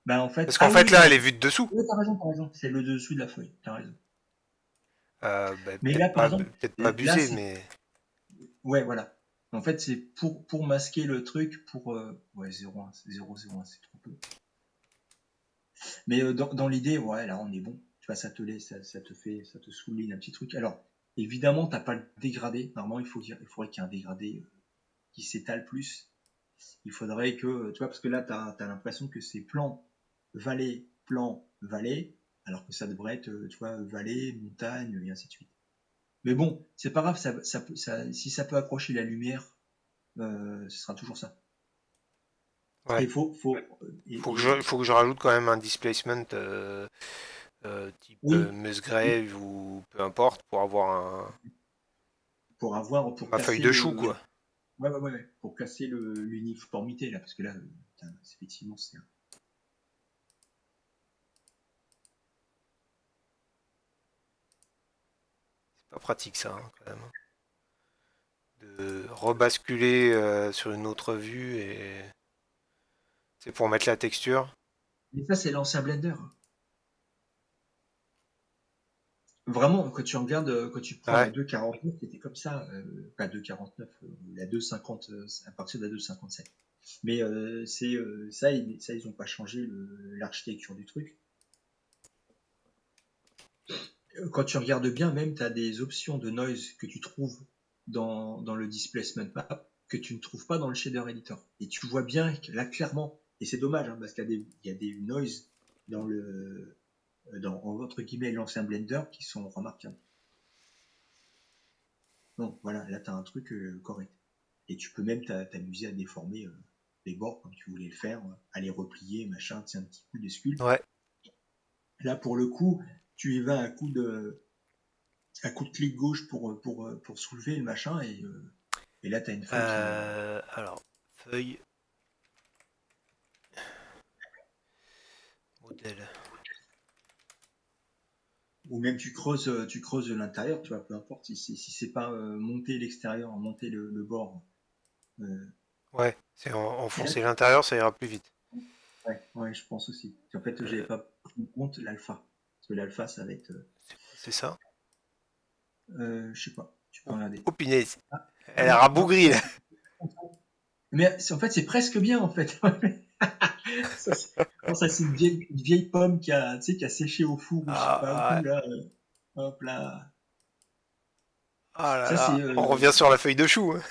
Bah, en fait, Parce qu'en ah fait, oui, t'as là, elle est raison. vue de dessous. Ouais, t'as raison. C'est le dessous de la feuille. T'as raison. Bah, Mais là, par exemple, peut-être pas là, abusé, c'est mais ouais, voilà. En fait, c'est pour masquer le truc, ouais, 0,1, 0,01, c'est trop peu. Mais dans l'idée, ouais, là, on est bon. Tu vois, ça te souligne un petit truc. Alors, évidemment, t'as pas le dégradé. Normalement, il faudrait qu'il y ait un dégradé qui s'étale plus. Il faudrait que, tu vois, parce que là, t'as l'impression que c'est plan, vallée, alors que ça devrait être, tu vois, vallée, montagne, et ainsi de suite. Mais bon, c'est pas grave, si ça peut accrocher la lumière, ce sera toujours ça. Et Ouais. il faut Faut que je rajoute quand même un displacement type oui, oui, Musgrave ou peu importe pour avoir pour ma feuille casser de chou, quoi. pour casser l'uniformité là, parce que là, putain, effectivement, C'est pas pratique ça, hein, quand même, hein. De rebasculer sur une autre vue et c'est pour mettre la texture. mais ça, c'est l'ancien Blender. Vraiment, quand tu regardes, quand tu prends la Ouais. 2.49, c'était comme ça, pas 2.49, la 2.50, à partir de la 2.57. Mais ça, ils ont pas changé l'architecture du truc. Quand tu regardes bien, même, tu as des options de noise que tu trouves dans le displacement map que tu ne trouves pas dans le shader editor. Et tu vois bien que là, clairement, et c'est dommage, hein, parce qu'il y a des noise dans entre guillemets, l'ancien Blender qui sont remarquables. Donc voilà, là, tu as un truc correct. Et tu peux même t'amuser à déformer les bords comme tu voulais le faire, à les replier, machin, c'est un petit coup de sculpte. Ouais. Là, pour le coup, tu y vas à coup de clic gauche pour soulever le machin, et là, tu as une feuille qui. Alors, feuille, modèle. Ou même tu creuses l'intérieur, tu vois, peu importe si c'est pas monter l'extérieur, monter le bord. Euh, Ouais, c'est et là, enfoncer l'intérieur, ça ira plus vite. ouais, je pense aussi. En fait, j'avais Euh, pas pris en compte l'alpha. Parce que l'alpha, ça va être. c'est quoi, c'est ça? Je sais pas, tu peux Oh, regarder. oh, punaise, Ah, elle a non, non, rabougri ça là. c'est. Mais en fait, c'est presque bien en fait. Ça, non, ça c'est une vieille pomme tu sais, qui a séché au four ou je sais pas Ah, où ouais. là. Hop là. Ah là Ça c'est. là, on revient sur la feuille de chou, hein.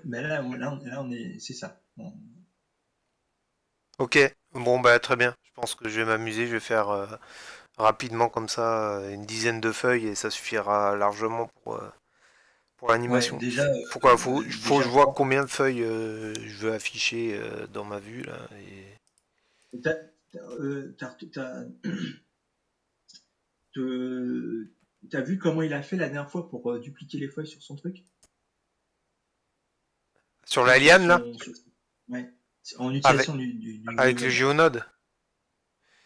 Mais là, on est, c'est ça. Ok, bon bah très bien. Je pense que je vais m'amuser, je vais faire rapidement comme ça une dizaine de feuilles et ça suffira largement pour Ouais, l'animation. déjà, Pourquoi faut que déjà je vois trois. combien de feuilles je veux afficher dans ma vue là. T'as, te- t'as vu comment il a fait la dernière fois pour dupliquer les feuilles sur son truc? Sur Tu sais, la liane là, ouais, en avec, utilisation du avec le géonode. géonode.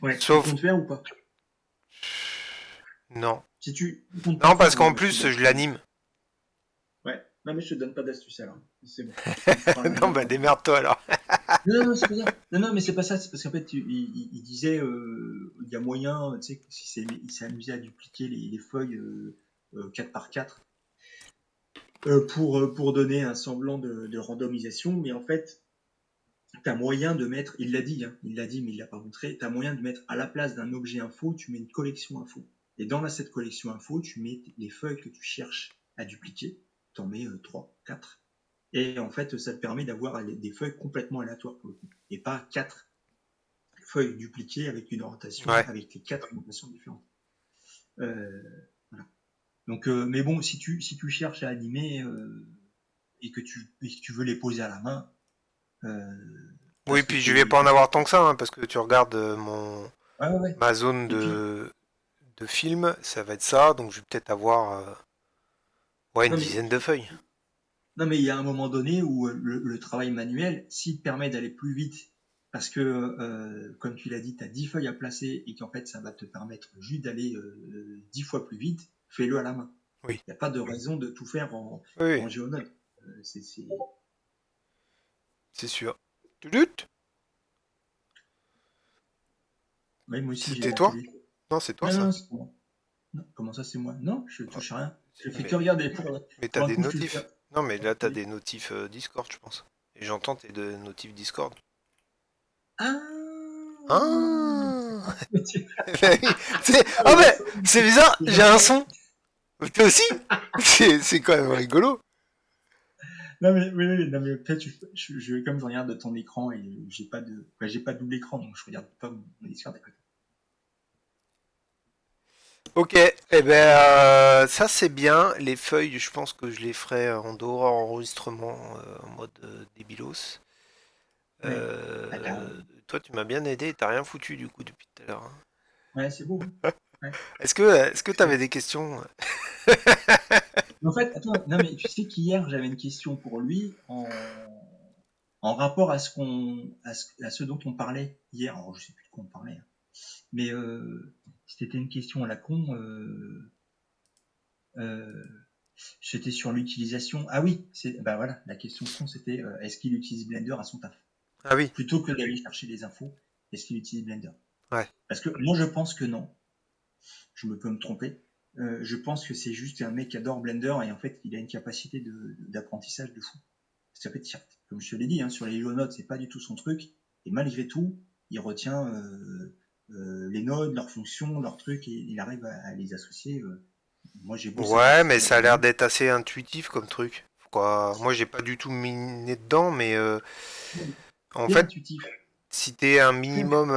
Ouais, il Sauf compte faire ou pas? non. Si tu comptes pas Non faire, parce bon, qu'en bah, je te plus donne. je l'anime. Ouais. Non, mais je te donne pas d'astuce alors. C'est bon. Tu me feras un Non bah lien. démerde-toi alors. Non, c'est pas ça. Non, mais c'est pas ça. C'est parce qu'en fait, il disait, il y a moyen, tu sais, il s'est amusé à dupliquer les feuilles 4 par 4 pour donner un semblant de randomisation. Mais en fait, tu as moyen de mettre, il l'a dit, mais il l'a pas montré, tu as moyen de mettre à la place d'un objet info, tu mets une collection info. Et dans cette collection info, tu mets les feuilles que tu cherches à dupliquer. Tu en mets 3, 4. Et en fait, ça te permet d'avoir des feuilles complètement aléatoires pour le coup. Et pas 4 feuilles dupliquées avec une orientation, Ouais. avec les 4 orientations différentes. Euh, voilà. Donc, mais bon, si tu cherches à animer et que tu veux les poser à la main, t'as Oui ce puis je vais pas en petit. avoir tant que ça hein, parce que tu regardes Ouais. ma zone Et puis, de film, ça va être ça, donc je vais peut-être avoir ouais une non mais, dizaine de feuilles. non mais il y a un moment donné où le travail manuel, s'il te permet d'aller plus vite, parce que, comme tu l'as dit, tu as 10 feuilles à placer et qu'en fait, ça va te permettre juste d'aller 10 fois plus vite, fais-le à la main. Oui. Il n'y a pas de raison de tout faire Oui, oui, en géonode. c'est sûr. Tulut. Ouais, moi aussi, j'ai C'était toi? reculé. Non, c'est toi Non, ça. non, c'est moi. Non, comment ça, c'est moi? Non, je Ah, touche à rien. Je fais que mais regarder. mais Pour t'as un des coup, je suis le notifs. père. Non, mais là t'as des notifs Discord, je pense. Et j'entends tes deux notifs Discord. Ah! Ah. Ah mais c'est bizarre, j'ai un son. Toi aussi? C'est quand même rigolo. Non mais oui, non mais peut-être comme je regarde de ton écran et j'ai pas double écran donc je regarde pas mon Discord à côté. Ok, eh ben ça c'est bien. Les feuilles, je pense que je les ferai en dehors enregistrement en mode débilos. Ouais. Ah, Toi, tu m'as bien aidé, t'as rien foutu du coup depuis tout à l'heure, hein. ouais, c'est beau, hein. Ouais. Est-ce que Parce que- t'avais des questions? En fait, attends, non mais tu sais qu'hier j'avais une question pour lui en rapport à à ce dont on parlait hier. Alors, je sais plus de quoi on parlait, hein. Mais c'était une question à la con. Euh, C'était sur l'utilisation. Ah oui, c'est bah voilà, la question con c'était est-ce qu'il utilise Blender à son taf Ah oui, plutôt que d'aller chercher des infos. Est-ce qu'il utilise Blender? ouais. Parce que moi je pense que non. Je me peux me tromper. Je pense que c'est juste un mec qui adore Blender et en fait il a une capacité d'apprentissage de fou. Ça fait comme je te l'ai dit, hein, sur les jeux notes, c'est pas du tout son truc. Et malgré tout, il retient les nodes, leurs fonctions, leurs trucs, et il arrive à les associer. Moi, j'ai bossé avec Ouais, mais certains ça a l'air jeux. d'être assez intuitif comme truc. Quoi. Moi, j'ai pas du tout miné dedans, mais en C'est fait, intuitif. si t'es un minimum,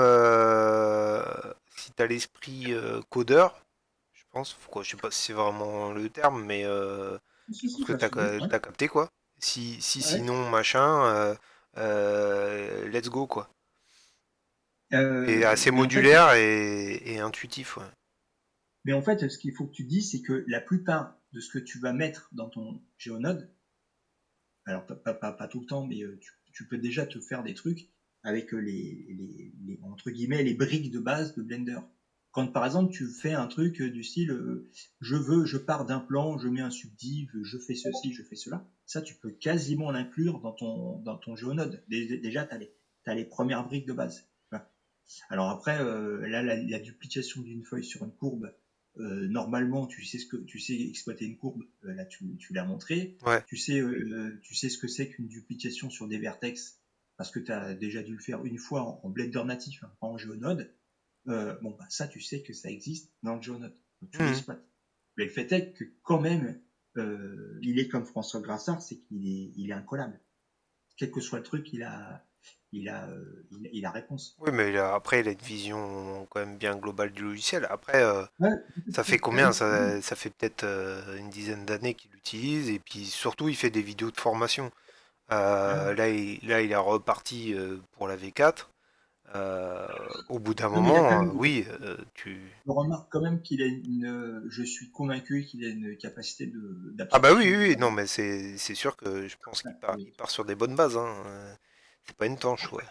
si t'as l'esprit codeur, je pense, quoi, je sais pas si c'est vraiment le terme, mais Si, je pense si, que bah, c'est bon. Ouais. t'as capté quoi. Si Ouais. sinon machin, let's go quoi. Et assez Mais en fait, modulaire et intuitif, ouais. mais en fait, ce qu'il faut que tu dis, c'est que la plupart de ce que tu vas mettre dans ton GeoNode, alors pas tout le temps, mais tu peux déjà te faire des trucs avec entre guillemets les briques de base de Blender. Quand par exemple tu fais un truc du style je pars d'un plan, je mets un subdiv, je fais ceci, je fais cela, ça tu peux quasiment l'inclure dans ton GeoNode. Déjà t'as les premières briques de base. Voilà. Alors après, là, la duplication d'une feuille sur une courbe, normalement, tu sais exploiter une courbe. Là, tu l'as montré. Ouais. Tu sais ce que c'est qu'une duplication sur des vertex parce que tu as déjà dû le faire une fois en Blender natif, hein, pas en GeoNode. Bon, bah, ça, tu sais que ça existe dans le GeoNode. Donc, tu Mhm. l'exploites. Mais le fait est que quand même, il est comme François Grassard, c'est il est incollable. Quel que soit le truc, il a réponse. Oui, mais après, il a une vision quand même bien globale du logiciel. Après, Ouais, ça fait combien? oui, Ça fait peut-être une dizaine d'années qu'il l'utilise. Et puis surtout, il fait des vidéos de formation. ouais. Là, il est reparti pour la V4. Au bout d'un Non, mais il y a quand moment, même, oui, tu... je remarque quand même qu'il a je suis convaincu qu'il a une capacité Ah bah oui, d'abstraction oui, de oui, base. non, mais c'est sûr que je pense Ouais, il oui. part sur des bonnes bases, hein. C'est pas une tanche, ouais.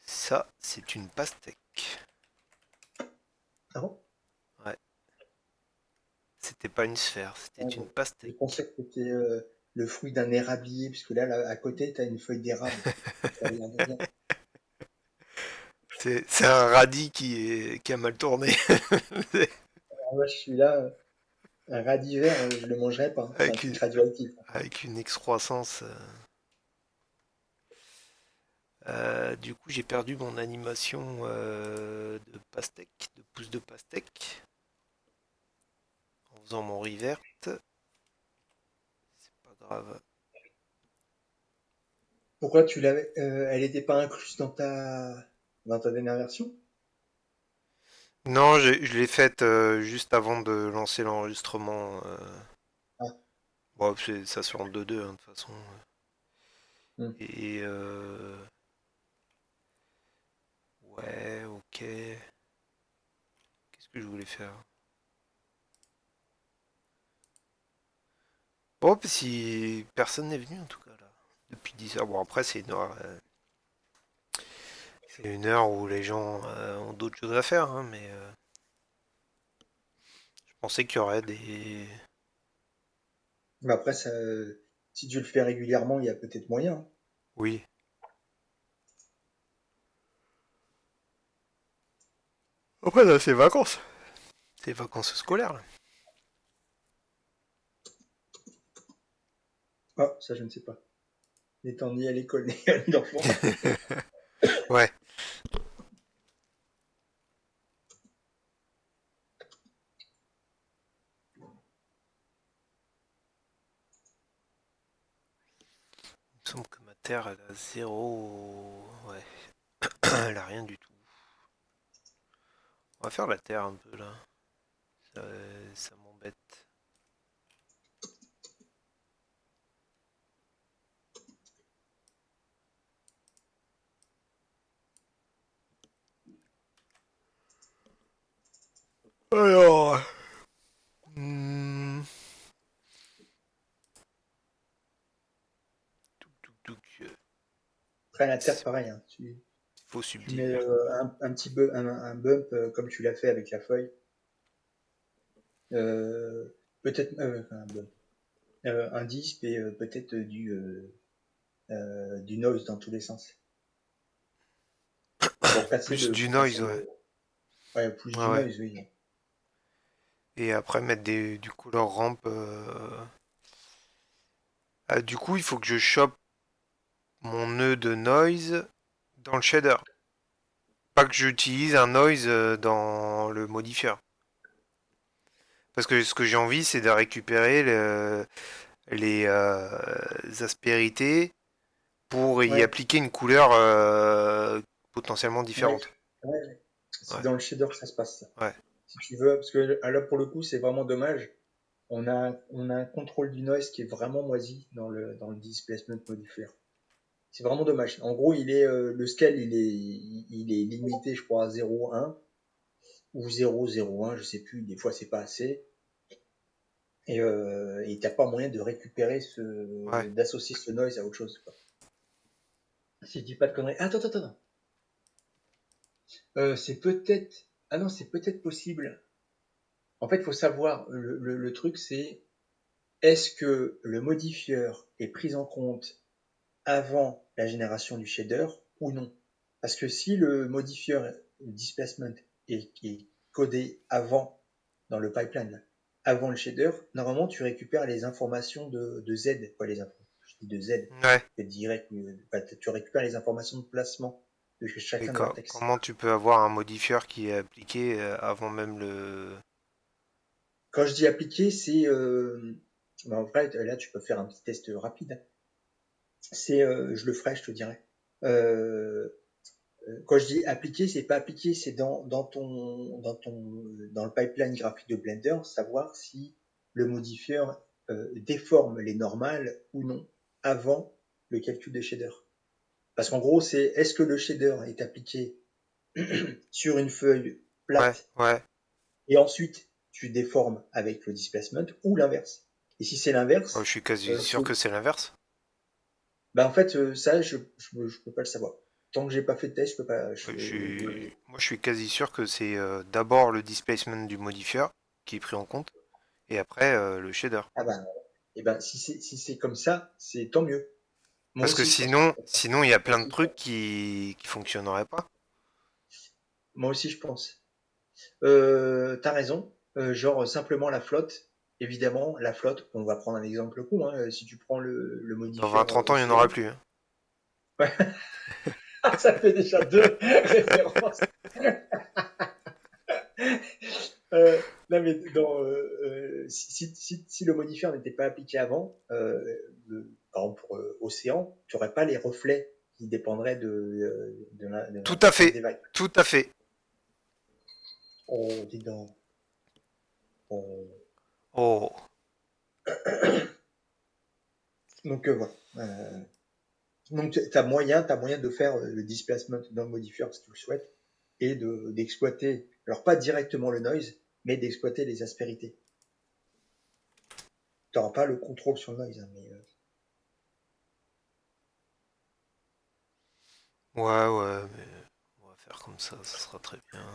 Ça, c'est une pastèque. Ah bon? Ouais, c'était pas une sphère, c'était Ouais, une je pastèque. pensais que c'était le fruit d'un érablier, puisque là, à côté, tu as une feuille d'érable. Ça a l'air de bien. C'est un radis qui a mal tourné. Alors moi, je suis là, un radis vert, je le mangerai pas, hein. C'est un avec truc une, radioactif. avec une excroissance. Du coup, j'ai perdu mon animation de pastèque, de pouce de pastèque, en faisant mon revert. C'est pas grave. Pourquoi tu l'avais, elle n'était pas incluse dans ta dernière version? Non, je l'ai faite juste avant de lancer l'enregistrement. Ah, Bon, ça se fait en 2-2, hein, de toute façon. hmm. Et ouais, ok. Qu'est-ce que je voulais faire? Bon, si personne n'est venu en tout cas là. Depuis 10 heures. Bon, après, c'est une heure où les gens ont d'autres choses à faire, hein, mais je pensais qu'il y aurait des. Mais après, ça, si tu le fais régulièrement, il y a peut-être moyen, hein. Oui. Après, là, c'est vacances. C'est vacances scolaires, là. Ah, ça, je ne sais pas. N'étant ni à l'école ni à l'enfant. Ouais. Il me semble que ma terre, elle a zéro. Ouais. Elle a rien du tout. On va faire la terre un peu là. Ça, ça m'embête. Alors, hmm, Après, la terre, c'est pareil, hein. faux Tu mets subtil. un bump comme tu l'as fait avec la feuille. Peut-être un bump. Un disp et peut-être du noise dans tous les sens. Pour casser Plus le du noise, potentiel. ouais. Ouais, plus Ouais, du ouais. noise, oui. Et après mettre du color ramp. Du coup, il faut que je chope mon nœud de noise dans le shader. Pas que j'utilise un noise dans le modifieur. Parce que ce que j'ai envie, c'est de récupérer les aspérités pour y Ouais, appliquer une couleur potentiellement ouais, différente. ouais. C'est Ouais, dans le shader que ça se passe, ça. ouais, Si tu veux, parce que là, pour le coup, c'est vraiment dommage. On a un contrôle du noise qui est vraiment moisi dans le displacement modifier. C'est vraiment dommage. En gros, le scale, il est limité, je crois, à 0,1 ou 0,01, je sais plus. Des fois, c'est pas assez. Et t'as pas moyen de récupérer ouais. d'associer ce noise à autre chose, quoi. Si je dis pas de conneries. Attends, attends, attends. C'est peut-être, ah non, c'est peut-être possible. En fait, il faut savoir, le truc, c'est est-ce que le modifieur est pris en compte avant la génération du shader ou non? Parce que si le modifieur displacement est codé avant, dans le pipeline, avant le shader, normalement tu récupères les informations de Z, quoi, les infos. Je dis de Z, Ouais. direct, tu récupères les informations de placement de Et chacun de vertex. comment tu peux avoir un modifieur qui est appliqué avant même le... Quand je dis appliquer, c'est bah, en fait, là tu peux faire un petit test rapide. C'est, je le ferai, je te dirai. Euh, Quand je dis appliquer, c'est pas appliquer, c'est dans le pipeline graphique de Blender, savoir si le modifieur déforme les normales ou non avant le calcul des shaders. Parce qu'en gros, c'est est-ce que le shader est appliqué sur une feuille Ouais, plate ouais. et ensuite tu déformes avec le displacement ou l'inverse. Et si c'est Oh, je l'inverse, suis quasi sûr faut, que c'est l'inverse. bah en fait ça je peux pas le savoir. Tant que j'ai pas fait de test, je peux pas. Moi, je suis quasi sûr que c'est d'abord le displacement du modifieur qui est pris en compte, et après le shader. Ah bah, et ben si c'est comme ça, c'est tant mieux. Moi Parce que aussi je pense que c'est comme ça. sinon il y a Moi plein de aussi je trucs pense. qui fonctionneraient pas. Moi aussi je pense. T'as raison. Genre simplement la flotte. Évidemment, la flotte, on va prendre un exemple court, hein. Si tu prends le Dans 20 modifieur 30 ans, il n'y en aura océan, plus, hein. ouais, ça fait déjà deux références. Non mais si le modifieur n'était pas appliqué avant, par exemple pour océan, tu n'aurais pas les reflets qui dépendraient de Tout à l'importance fait, des vagues. tout à fait. Oh, dis donc. Oh. Oh, Donc voilà. Donc t'as moyen de faire le displacement dans le modifieur si tu le souhaites et d'exploiter, alors pas directement le noise, mais d'exploiter les aspérités. Tu n'auras pas le contrôle sur le noise, hein, mais ouais, ouais, mais on va faire comme ça sera très bien.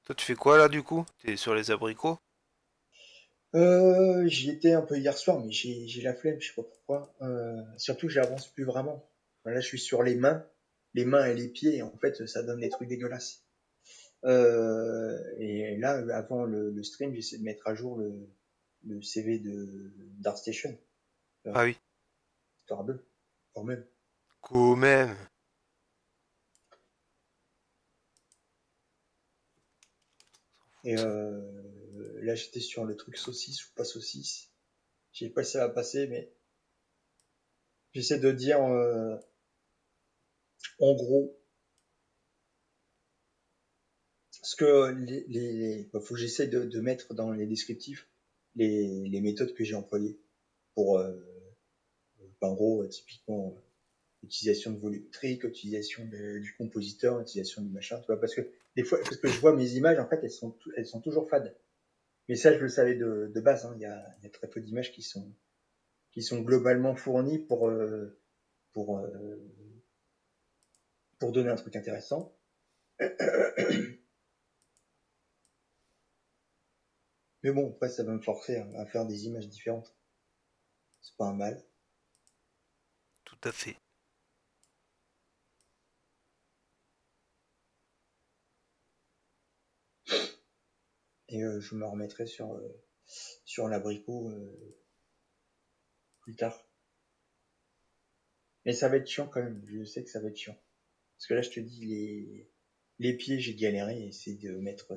Toi, tu fais quoi là du coup? T'es sur les abricots? j'y étais un peu hier soir, mais j'ai la flemme, je sais pas pourquoi. Surtout que j'avance plus vraiment. Là, je suis sur les mains et les pieds, et en fait, ça donne des trucs dégueulasses. Et là, avant le stream, j'essaie de mettre à jour le CV de d'ArtStation, Ah oui, histoire de, quand même. quand même. Et là, j'étais sur le truc saucisse ou pas saucisse. Je sais pas si ça va passer, mais j'essaie de dire En gros, ce que faut que j'essaie de mettre dans les descriptifs les méthodes que j'ai employées pour, en gros, typiquement, utilisation de volumétrique, utilisation du compositeur, utilisation du machin, tu vois, parce que des fois, parce que je vois mes images, en fait, elles sont toujours fades. Mais ça, je le savais de base, hein. Il y a très peu d'images qui sont globalement fournies pour, euh, pour donner un truc intéressant. Mais bon, après, ça va me forcer à faire des images différentes. C'est pas un mal. Tout à fait. Et je me remettrai sur l'abricot plus tard. Mais ça va être chiant quand même. Je sais que ça va être chiant. Parce que là, je te dis, les pieds, j'ai galéré. Essayer de mettre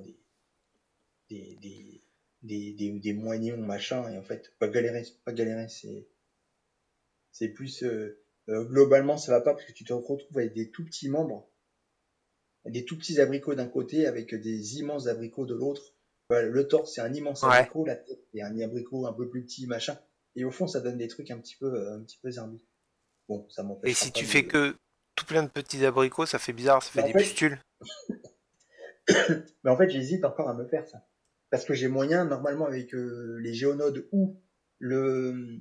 des, des, des moignons, machin. Et en fait, pas galérer, c'est plus, globalement, ça va pas parce que tu te retrouves avec des tout petits membres, des tout petits abricots d'un côté avec des immenses abricots de l'autre. Voilà, le torse, c'est un immense Ouais. abricot, la tête, c'est un abricot un peu plus petit, machin. Et au fond, ça donne des trucs un petit peu zarbus. Bon, ça Et m'empêchera si pas tu fais de. que tout plein de petits abricots, ça fait bizarre, ça fait Mais en des fait, pustules. mais en fait, j'hésite encore à me faire ça. Parce que j'ai moyen, normalement, avec les géonodes ou le.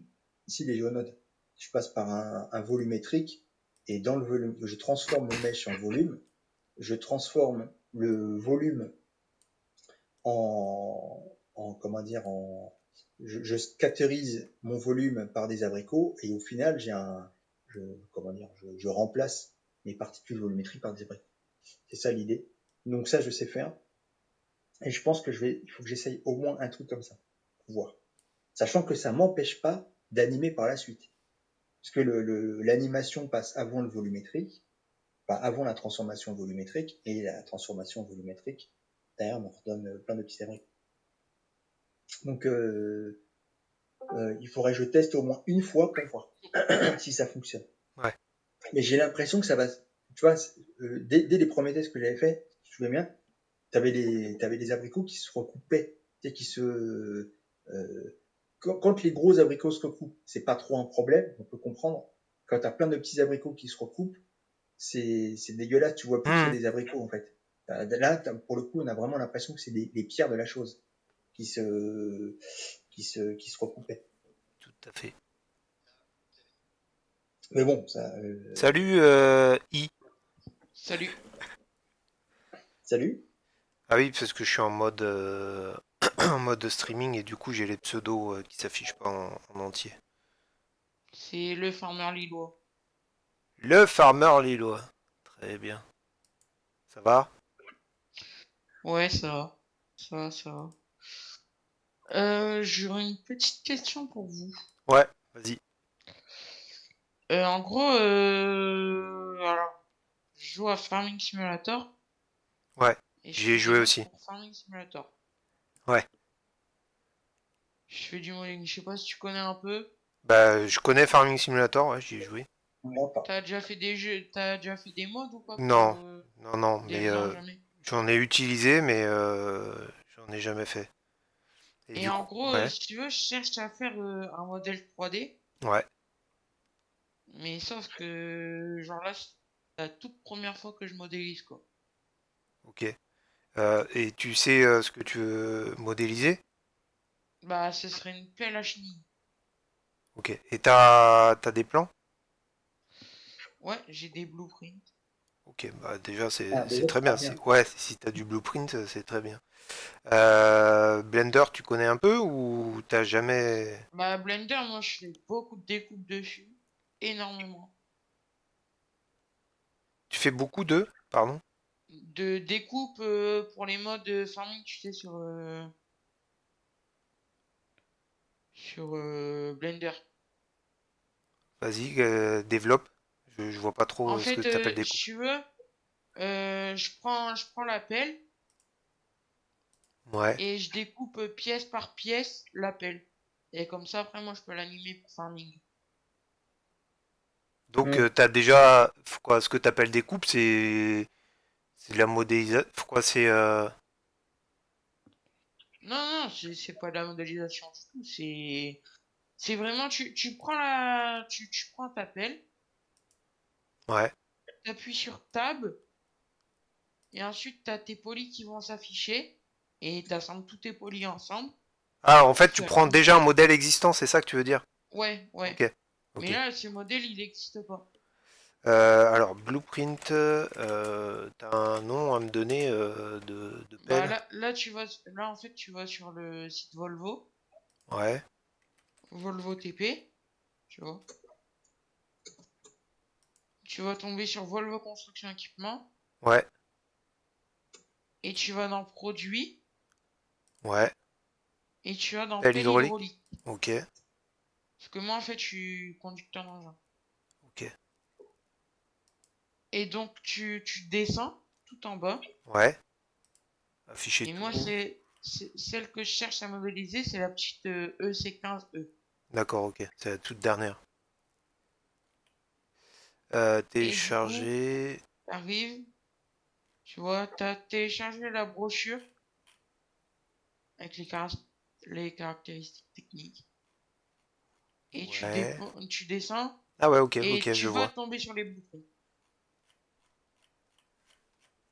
Si, les géonodes, je passe par un volumétrique, et dans le volume, je transforme le mesh en volume, je transforme le volume comment dire, je scatérise mon volume par des abricots, et au final, je, comment dire, je remplace mes particules volumétriques par des abricots. C'est ça l'idée. Donc ça, je sais faire. Et je pense que il faut que j'essaye au moins un truc comme ça, pour voir. Sachant que ça m'empêche pas d'animer par la suite. Parce que l'animation passe avant le volumétrique, enfin avant la transformation volumétrique, et la transformation volumétrique, derrière, me redonne plein de petits abricots. Donc, il faudrait que je teste au moins une fois pour voir si ça fonctionne. Ouais. Mais j'ai l'impression que ça va, tu vois, dès les premiers tests que j'avais fait, si tu te souviens bien, t'avais des abricots qui se recoupaient, tu sais, quand les gros abricots se recoupent, c'est pas trop un problème, on peut comprendre. Quand t'as plein de petits abricots qui se recoupent, c'est dégueulasse, tu vois plus que c'est Hmm, des abricots, en fait. Là, pour le coup, on a vraiment l'impression que c'est les pierres de la chose qui se, qui se recoupaient. tout à fait. Mais bon, Salut, I. Salut. salut. Ah oui, parce que je suis en mode, en mode streaming et du coup j'ai les pseudos qui s'affichent pas en entier. C'est le farmer lillois. Le farmer lillois. Très bien. Ça va? Ouais, ça va. Ça va, ça va. J'aurais une petite question pour vous. Ouais, vas-y. En gros, alors, je joue à Farming Simulator Ouais, et je j'y ai fais des joué mods aussi. pour Farming Simulator. Ouais. Je fais du modding, je sais pas si tu connais un peu. Bah, je connais Farming Simulator, ouais, j'y ai joué. Moi pas. T'as déjà fait des jeux, t'as déjà fait des mods ou pas pour Non, non, des... mais Non, jamais. j'en ai utilisé, mais j'en ai jamais fait. Et Et du en coup, gros, ouais, si tu veux, je cherche à faire un modèle 3D, ouais, mais sauf que, genre là, c'est la toute première fois que je modélise, quoi. ok. Et tu sais ce que tu veux modéliser? Bah, ce serait une pelle à chenille. Ok. Et t'as des plans? Ouais, j'ai des blueprints. Ok, bah déjà Ah, c'est déjà, très c'est bien. pas bien. Ouais, si t'as du blueprint, c'est très bien. Blender, tu connais un peu ou t'as jamais... Bah, Blender, moi, je fais beaucoup de découpes dessus. Énormément. Tu fais beaucoup de... Pardon? De découpes pour les modes farming, tu sais, sur Blender. Vas-y, développe. Je vois pas trop En ce que fait, t'appelles si découpe. tu veux, je prends la pelle Ouais. et je découpe pièce par pièce la pelle. Et comme ça, après, moi, je peux l'animer pour farming. Donc, Hmm. t'as déjà, quoi, ce que t'appelles des coupes, c'est de la modélisation. Quoi, Non, non, c'est pas de la modélisation du tout. C'est vraiment, tu prends ta pelle, ouais. t'appuies sur Tab, et ensuite t'as tes polis qui vont s'afficher, et t'assembles tous tes polis ensemble Ah, en fait, pour tu faire prends une déjà un pelle. modèle existant, c'est ça que tu veux dire? Ouais, ouais. Ok, Mais ok. là, ce modèle, il n'existe pas. Alors, Blueprint, t'as un nom à me donner de Bah pelle? là, en fait, tu vas sur le site Volvo, Ouais, Volvo TP, tu vois. Tu vas tomber sur Volvo Construction Équipement, ouais, et tu vas dans Produits, ouais. et tu vas dans Pelle Pelle hydraulique? hydraulique. Ok, Parce que moi, en fait, je suis conducteur d'engin. ok. Et donc, tu descends tout en bas. Ouais, afficher Et moi, tout. c'est celle que je cherche à modéliser, c'est la petite EC15E. D'accord, ok. C'est la toute dernière. Et du coup, Télécharger. t'arrives, tu vois, t'as téléchargé la brochure avec les caractéristiques techniques. Et Ouais. tu descends Ah ouais, ok, et ok, tu je vas vois. tomber sur les boutons.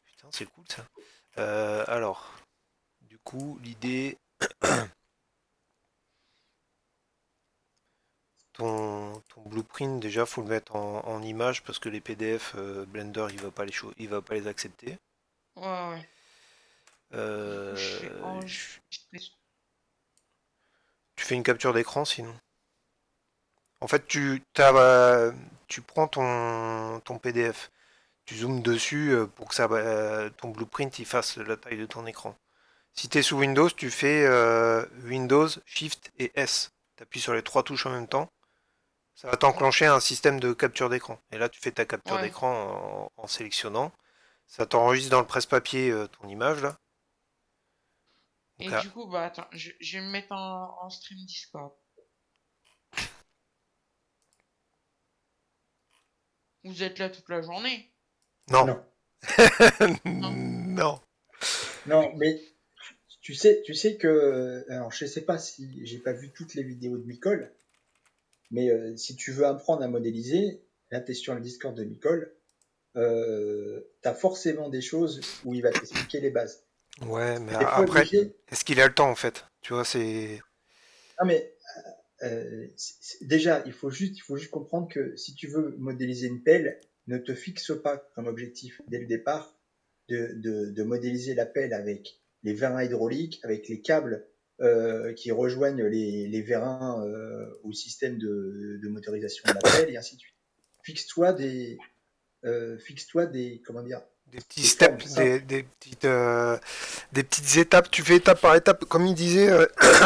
Putain, c'est cool ça. Alors, du coup, l'idée, ton blueprint, déjà, faut le mettre en image parce que les PDF, Blender, il va pas les accepter. Ouais, ouais. Du coup, je fais Je- enregistrer. Tu fais une capture d'écran sinon. En fait, tu prends ton PDF, tu zoomes dessus pour que ton blueprint il fasse la taille de ton écran. Si tu es sous Windows, tu fais Windows, Shift et S. Tu appuies sur les trois touches en même temps. Ça va t'enclencher un système de capture d'écran. Et là, tu fais ta capture Ouais. d'écran en sélectionnant. Ça t'enregistre dans le presse-papier ton image là. Donc Et là, du coup, bah attends, je vais me mettre en stream Discord. Vous êtes là toute la journée? non. Non, Non? Non. non, mais tu sais que, alors je sais pas si j'ai pas vu toutes les vidéos de Micole, mais si tu veux apprendre à modéliser, là t'es sur le Discord de Micole, t'as forcément des choses où il va t'expliquer les bases. Ouais, mais T'es pas après, obligé. est-ce qu'il a le temps en fait? Tu vois, c'est. Non mais déjà, il faut juste comprendre que si tu veux modéliser une pelle, ne te fixe pas comme objectif dès le départ de modéliser la pelle avec les vérins hydrauliques, avec les câbles qui rejoignent les vérins au système de motorisation de la pelle et ainsi de suite. Fixe-toi des, comment dire, Des petits des formes steps, simples. des petites étapes. Tu fais étape par étape. Comme il disait,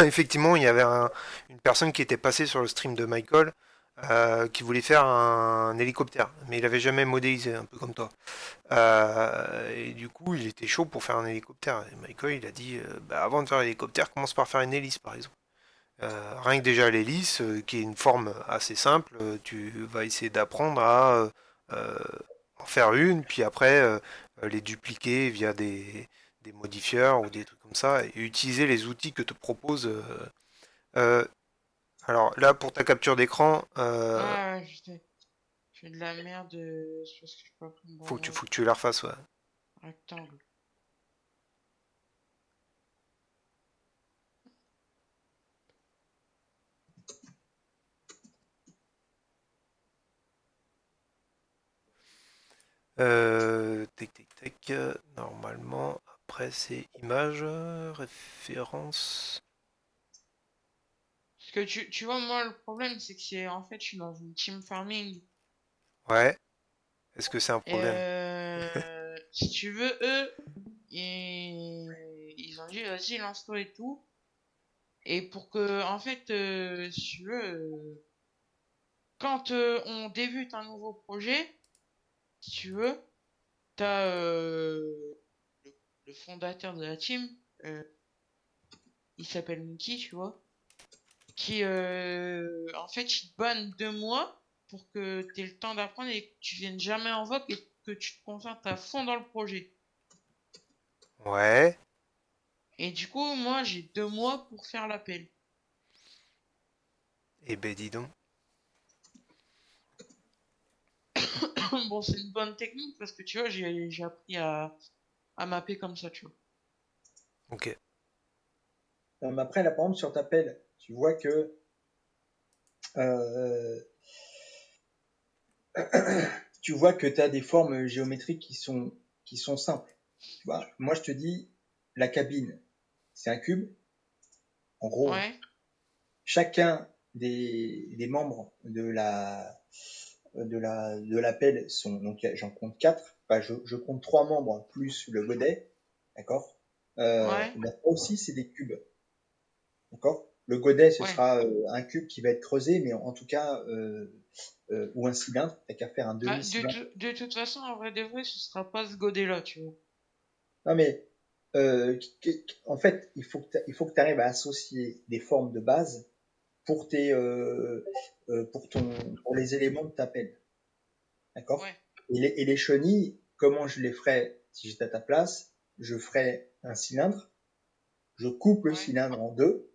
effectivement, il y avait une personne qui était passée sur le stream de Michael qui voulait faire un hélicoptère, mais il avait jamais modélisé, un peu comme toi. Et du coup, il était chaud pour faire un hélicoptère. Et Michael, il a dit, bah, avant de faire l'hélicoptère, commence par faire une hélice, par exemple. Rien que déjà l'hélice, qui est une forme assez simple, tu vas essayer d'apprendre à euh, en faire une, puis après les dupliquer via des modifieurs ou des trucs comme ça, et utiliser les outils que te propose. Euh, alors là, pour ta capture d'écran, Ouais, ouais, je fais de la merde. C'est parce que je pas pris le bon mode. faut que tu la refasses. Ouais. Rectangle. Tac, tac, tac. Normalement, après c'est image, référence. Parce que tu vois, moi, le problème, c'est que en fait, je suis dans une team farming. Ouais. Est-ce que c'est un Et problème? si tu veux, eux, ils ont dit, vas-y, lance-toi et tout. Et pour que, en fait, si tu veux, quand on débute un nouveau projet, si tu veux, t'as le, le fondateur de la team, euh, il s'appelle Mickey, tu vois, qui, en fait, il te banne 2 mois pour que tu aies le temps d'apprendre et que tu viennes jamais en vogue et que tu te concentres à fond dans le projet. Ouais. Et du coup, moi, j'ai 2 mois pour faire l'appel. Eh ben dis donc. Bon, c'est une bonne technique parce que tu vois, j'ai appris à mapper comme ça, tu vois. Ok. Mais après, là, par exemple, sur ta pelle, tu vois que euh, tu vois que tu as des formes géométriques qui sont simples. Tu vois, moi, je te dis, la cabine, c'est un cube. En gros, Ouais, chacun des membres de la pelle sont, donc j'en compte quatre. Enfin, je compte trois membres plus le godet. D'accord? ouais, Là aussi, c'est des cubes. D'accord? Le godet, ce ouais. sera un cube qui va être creusé, mais en tout cas, ou un cylindre. T'as qu'à faire un Bah, demi-cylindre. de toute façon, en vrai de vrai, ce sera pas ce godet-là, tu vois. Non, mais en fait, il faut que tu arrives à associer des formes de base pour pour les éléments de ta pelle. D'accord? Ouais, Et les chenilles, comment je les ferais si j'étais à ta place? Je ferais un cylindre, je coupe le ouais, cylindre en deux,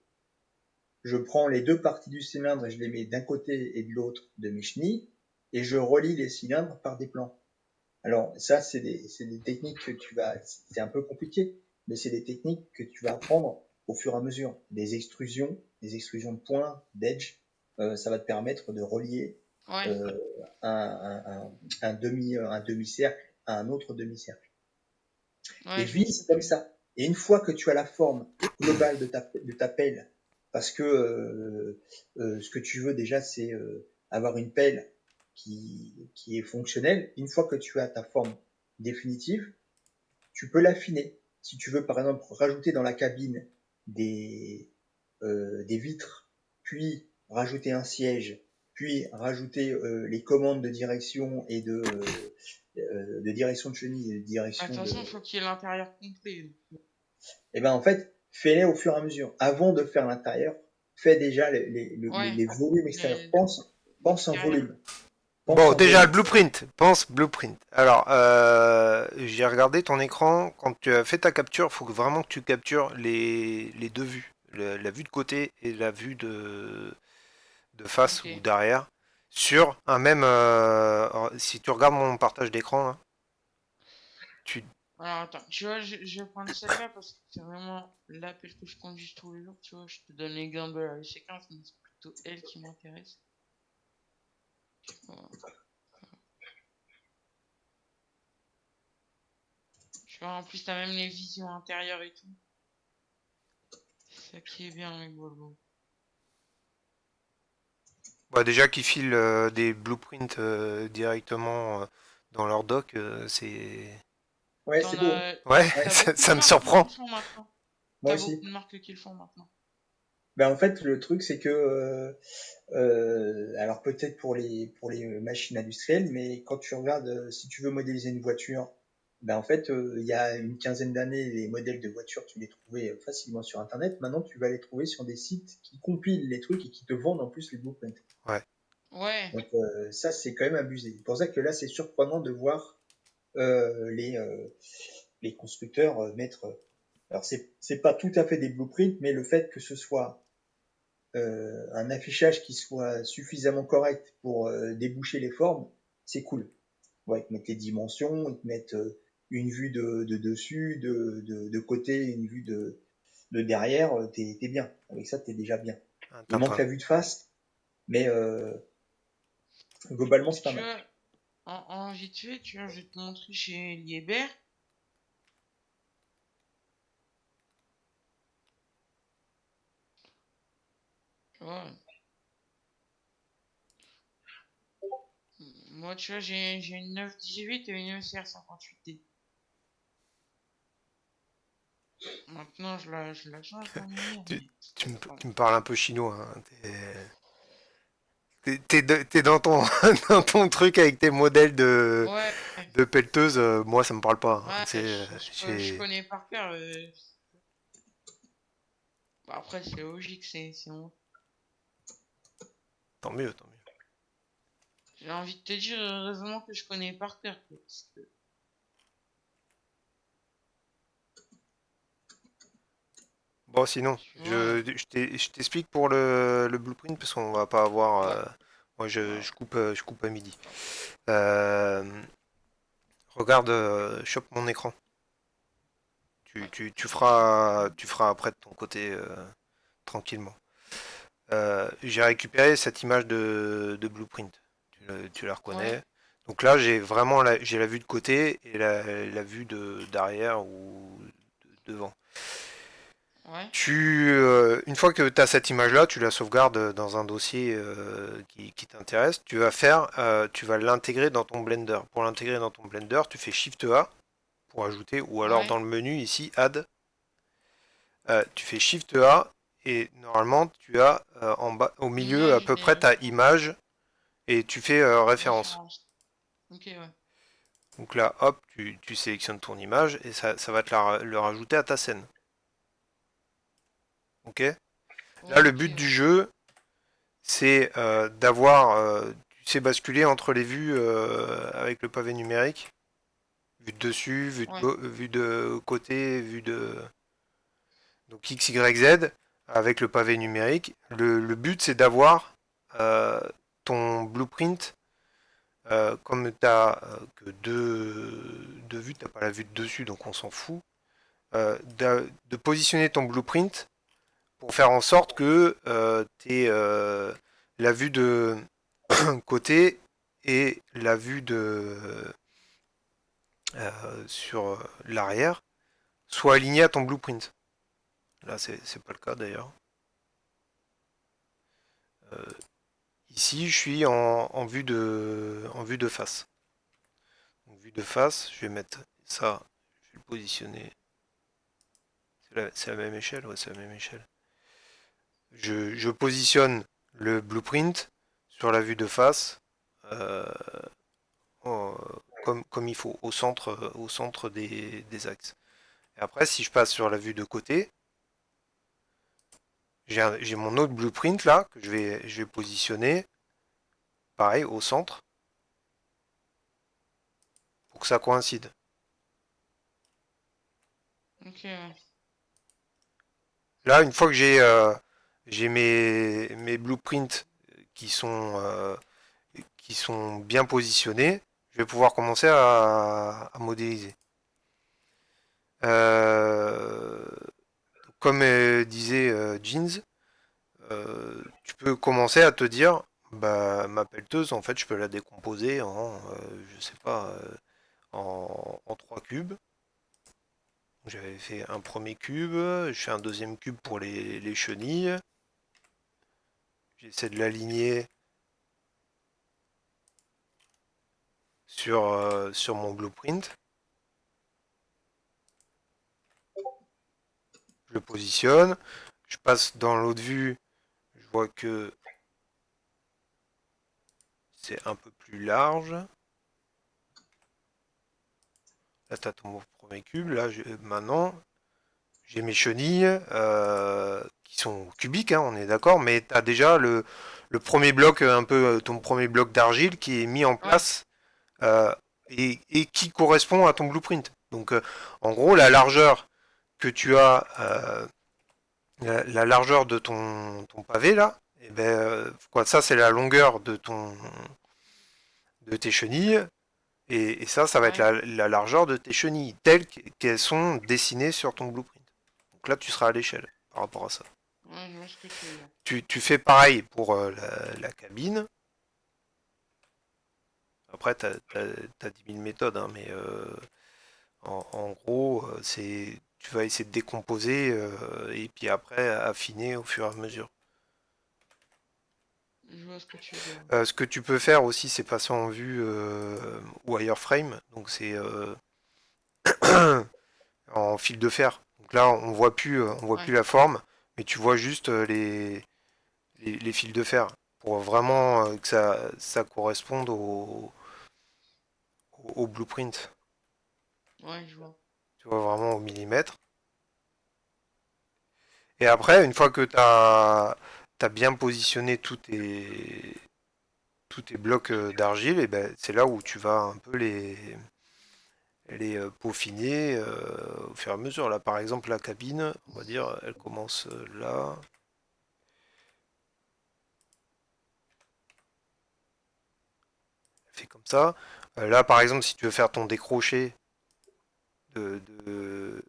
je prends les deux parties du cylindre et je les mets d'un côté et de l'autre de mes chenilles, et je relie les cylindres par des plans. Alors ça, c'est des techniques que c'est un peu compliqué, mais c'est des techniques que tu vas apprendre au fur et à mesure. Des extrusions de points, d'edge, ça va te permettre de relier ouais, euh, un demi-cercle à un autre demi-cercle. Et ouais, je vois ce que vise tu comme veux dire. ça. Et une fois que tu as la forme globale de ta pelle, parce que ce que tu veux déjà, c'est avoir une pelle qui est fonctionnelle. Une fois que tu as ta forme définitive, tu peux l'affiner. Si tu veux, par exemple, rajouter dans la cabine des vitres, puis rajouter un siège, puis rajouter les commandes de direction et de direction de chenille et de Bah, de direction toute façon, de... il faut qu'il y ait l'intérieur complet. Eh ben, en fait, fais-les au fur et à mesure. Avant de faire l'intérieur, fais déjà Ouais, les volumes extérieurs. les- Pense en l'extérieur. volume. Pense Bon, en déjà le volume. blueprint. Pense blueprint. Alors, j'ai regardé ton écran. Quand tu as fait ta capture, il faut vraiment que tu captures les deux vues. La vue de côté et la vue de face Ok. ou derrière. Sur un même... si tu regardes mon partage d'écran, là, tu... Alors attends, tu vois, je vais prendre celle-là parce que c'est vraiment l'appel que je conduis tous les jours, tu vois. Je te donne l'exemple de la séquence, mais c'est plutôt elle qui m'intéresse. Voilà. Tu vois, en plus, t'as même les visions intérieures et tout. C'est ça qui est bien avec Volvo. Bah, déjà qu'ils filent des blueprints directement dans leur doc, c'est... Ouais, c'est T'en beau. as... Ouais, Hein. T'as ça, beaucoup de ça me marques qui le surprend. font maintenant. Moi T'as beaucoup aussi. de marques qui le font maintenant. Ben, en fait, le truc, c'est que alors peut-être pour les machines industrielles, mais quand tu regardes, si tu veux modéliser une voiture, ben en fait, il y a une quinzaine d'années, les modèles de voitures, tu les trouvais facilement sur Internet. Maintenant, tu vas les trouver sur des sites qui compilent les trucs et qui te vendent en plus les blueprints. Ouais. Ouais, Donc ça, c'est quand même abusé. C'est pour ça que là, c'est surprenant de voir euh, les, euh, les constructeurs mettre. Alors c'est pas tout à fait des blueprints, mais le fait que ce soit un affichage qui soit suffisamment correct pour déboucher les formes, c'est cool. Ouais, ils te mettent les dimensions, ils te mettent une vue de dessus, de côté, une vue de derrière, t'es bien. Avec ça, t'es déjà bien. Un Il manque tapin. la vue de face, mais globalement, c'est pas tu mal. vois, en vite fait, tu vois, je vais te montrer chez Liebherr. Tu vois, moi, tu vois, j'ai une 918 et une ECR 58D. Maintenant, je la change d'armure, Tu, mais bon. tu me parles un peu chinois, hein. T'es dans ton, dans ton truc avec tes modèles Ouais, de pelleteuse. Moi, ça me parle pas, hein. ouais, je Ouais. J'ai... connais par cœur. Bah, après, c'est logique, c'est bon. Tant mieux, tant mieux. J'ai envie de te dire, heureusement que je connais par cœur, quoi, parce que Bon, sinon, tu vois. je t'explique pour le blueprint parce qu'on va pas avoir. Ouais, Moi, ouais, je coupe à midi. Euh, regarde, chope mon écran. ouais, Tu feras après de ton côté tranquillement. J'ai récupéré cette image de blueprint. Tu la ouais, reconnais. Donc là, j'ai vraiment j'ai la vue de côté et la vue d'arrière ou devant. ouais, Une fois que tu as cette image-là, tu la sauvegardes dans un dossier qui t'intéresse. Tu vas l'intégrer dans ton Blender. Pour l'intégrer dans ton Blender, tu fais Shift A pour ajouter, ou alors ouais. dans le menu ici, Add, tu fais Shift A et normalement tu as en bas, au milieu à Image peu et près ta référence. image et tu fais référence. Référence. Ok, ouais. Donc là, hop, tu sélectionnes ton image et ça va te le rajouter à ta scène. Ok? Là, le Ok, but du ouais. jeu, c'est d'avoir, tu sais, basculer entre les vues avec le pavé numérique. Vue de dessus, Ouais, vue de côté, vue de... Donc X, Y, Z, avec le pavé numérique. Le but, c'est d'avoir euh, ton blueprint, comme tu n'as que deux vues, tu n'as pas la vue de dessus, donc on s'en fout, de positionner ton blueprint pour faire en sorte que tu aies la vue de côté et la vue sur l'arrière soit alignée à ton blueprint. Là, c'est pas le cas d'ailleurs. Euh, ici, je suis en vue de face. Donc, vue de face, je vais mettre ça, je vais le positionner. C'est la même échelle, ouais, c'est la même échelle. Je positionne le blueprint sur la vue de face euh, comme il faut, au centre des axes. Et après, si je passe sur la vue de côté, j'ai mon autre blueprint là que je vais positionner pareil au centre pour que ça coïncide. ok, ouais. Là, une fois que j'ai mes blueprints qui qui sont bien positionnés, je vais pouvoir commencer à modéliser. Euh, comme disait Jeans, tu peux commencer à te dire, bah, ma pelleteuse, en fait, je peux la décomposer en, je sais pas, en 3 cubes. J'avais fait un premier cube, je fais un deuxième cube pour les chenilles. J'essaie de l'aligner sur mon blueprint. Je le positionne. Je passe dans l'autre vue. Je vois que c'est un peu plus large. Là, tu as ton premier cube. Là, maintenant, j'ai mes chenilles qui sont cubiques, hein, on est d'accord, mais tu as déjà le premier bloc, un peu ton premier bloc d'argile qui est mis en Ouais, place euh, et qui correspond à ton blueprint. Donc, en gros, la largeur que tu as, la largeur de ton pavé là, et ben, quoi, ça c'est la longueur de tes chenilles, et ça va être ouais. la largeur de tes chenilles, telles qu'elles sont dessinées sur ton blueprint. Donc là, tu seras à l'échelle par rapport à ça. Ouais, je vois ce que tu veux dire. Tu fais pareil pour la cabine. Après, tu as 10 000 méthodes, hein, mais en gros, tu vas essayer de décomposer et puis après affiner au fur et à mesure. Je vois ce que tu veux dire. Ce que tu peux faire aussi, c'est passer en vue wireframe, donc c'est en fil de fer. Donc là, on voit Ouais, plus la forme, mais tu vois juste les fils de fer pour vraiment que ça corresponde au blueprint. ouais, je vois. Tu vois vraiment au millimètre. Et après, une fois que tu as bien positionné tous tes blocs d'argile, et ben c'est là où tu vas un peu les peaufiner au fur et à mesure. Là, par exemple, la cabine, on va dire, elle commence là. Elle fait comme ça. Là, par exemple, si tu veux faire ton décroché de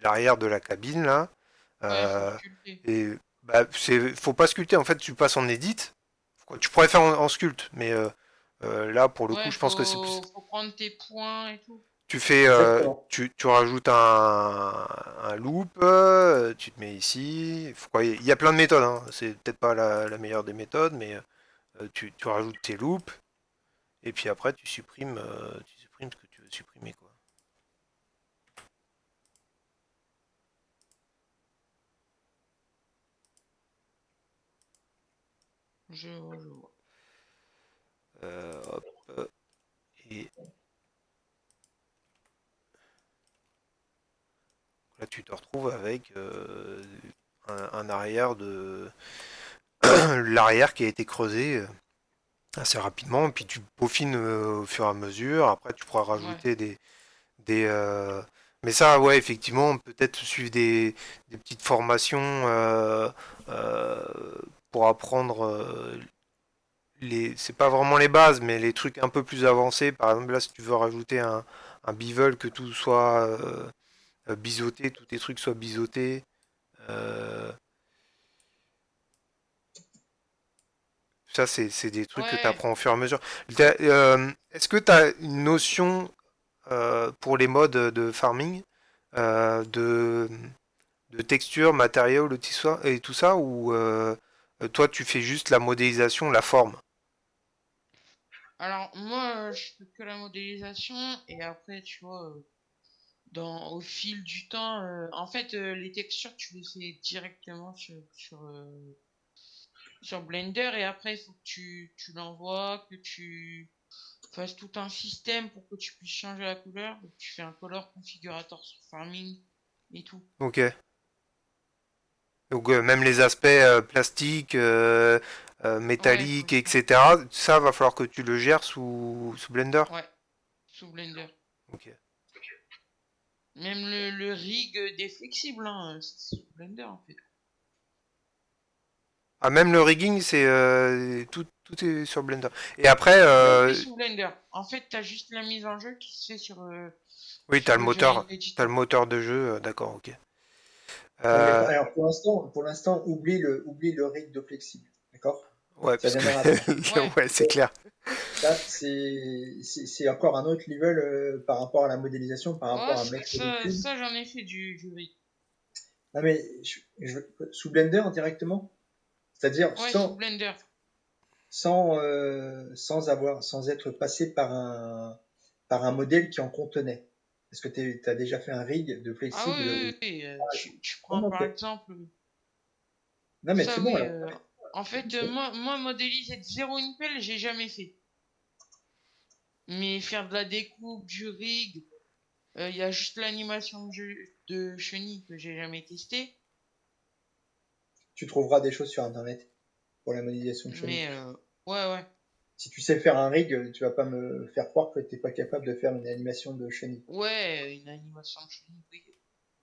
l'arrière de la cabine, là, Ouais, faut euh, sculpter. et bah, faut pas sculpter. En fait, tu passes en edit. Tu pourrais faire en sculpt, mais là, pour le coup, Ouais, je pense que c'est plus. faut prendre tes points et tout. Tu fais, Exactement. tu rajoutes un loop, tu te mets ici. Il y a plein de méthodes, hein. C'est peut-être pas la meilleure des méthodes, mais tu rajoutes tes loops et puis après tu supprimes ce que tu veux supprimer, quoi. Je vois. Hop, et là tu te retrouves avec un arrière de l'arrière qui a été creusé assez rapidement, et puis tu peaufines au fur et à mesure. Après, tu pourras Ouais. rajouter des mais ça, ouais, effectivement, peut-être suivre des petites formations euh, pour apprendre c'est pas vraiment les bases, mais les trucs un peu plus avancés. Par exemple, là, si tu veux rajouter un bevel, que tout soit biseauté, tous tes trucs soient biseautés. euh, Ça, c'est des trucs que tu Ouais. apprends au fur et à mesure. Est-ce que tu as une notion pour les modes de farming, de texture, matériaux, et tout ça, ou toi tu fais juste la modélisation, la forme? Alors, moi, je fais que la modélisation et après, tu vois, au fil du temps, en fait, les textures, tu les fais directement sur Blender et après, il faut que tu l'envoies, que tu fasses tout un système pour que tu puisses changer la couleur. Donc, tu fais un color configurator sur Farming et tout. Ok. Donc même les aspects plastiques, Ouais, faut le métalliques, faire. etc. Ça va falloir que tu le gères sous Blender. Ouais, sous Blender. Ok. Même le rig des flexibles, hein, c'est sous Blender en fait. Ah, même le rigging, tout est sur Blender. Et après, Tout est sous Blender. En fait, t'as juste la mise en jeu qui se fait oui, sur le Join t'as le Editor. moteur de jeu, d'accord, ok. Non, mais Euh, alors pour l'instant, oublie le rig de flexible. D'accord? ouais, Ça parce que viendra après. Ouais, ouais, c'est clair. Ça, c'est encore un autre level par rapport à la modélisation, par ouais, rapport à mettre des cubes. ça j'en ai fait du rig. Non, mais sous Blender directement, c'est-à-dire Ouais, sous Blender. sans être passé par un modèle qui en contenait. Est-ce que tu as déjà fait un rig de Ah oui, flexible? oui, oui, tu prends Non, par ok. exemple Non, mais ça, c'est bon oui. alors. En fait, moi modéliser de zéro une pelle, j'ai jamais fait. Mais faire de la découpe, du rig, il y a juste l'animation de chenille que j'ai jamais testé. Tu trouveras des choses sur Internet pour la modélisation de chenilles. Mais ouais, ouais. Si tu sais faire un rig, tu vas pas me faire croire que tu n'es pas capable de faire une animation de chenille. Ouais, une animation de chenille, oui.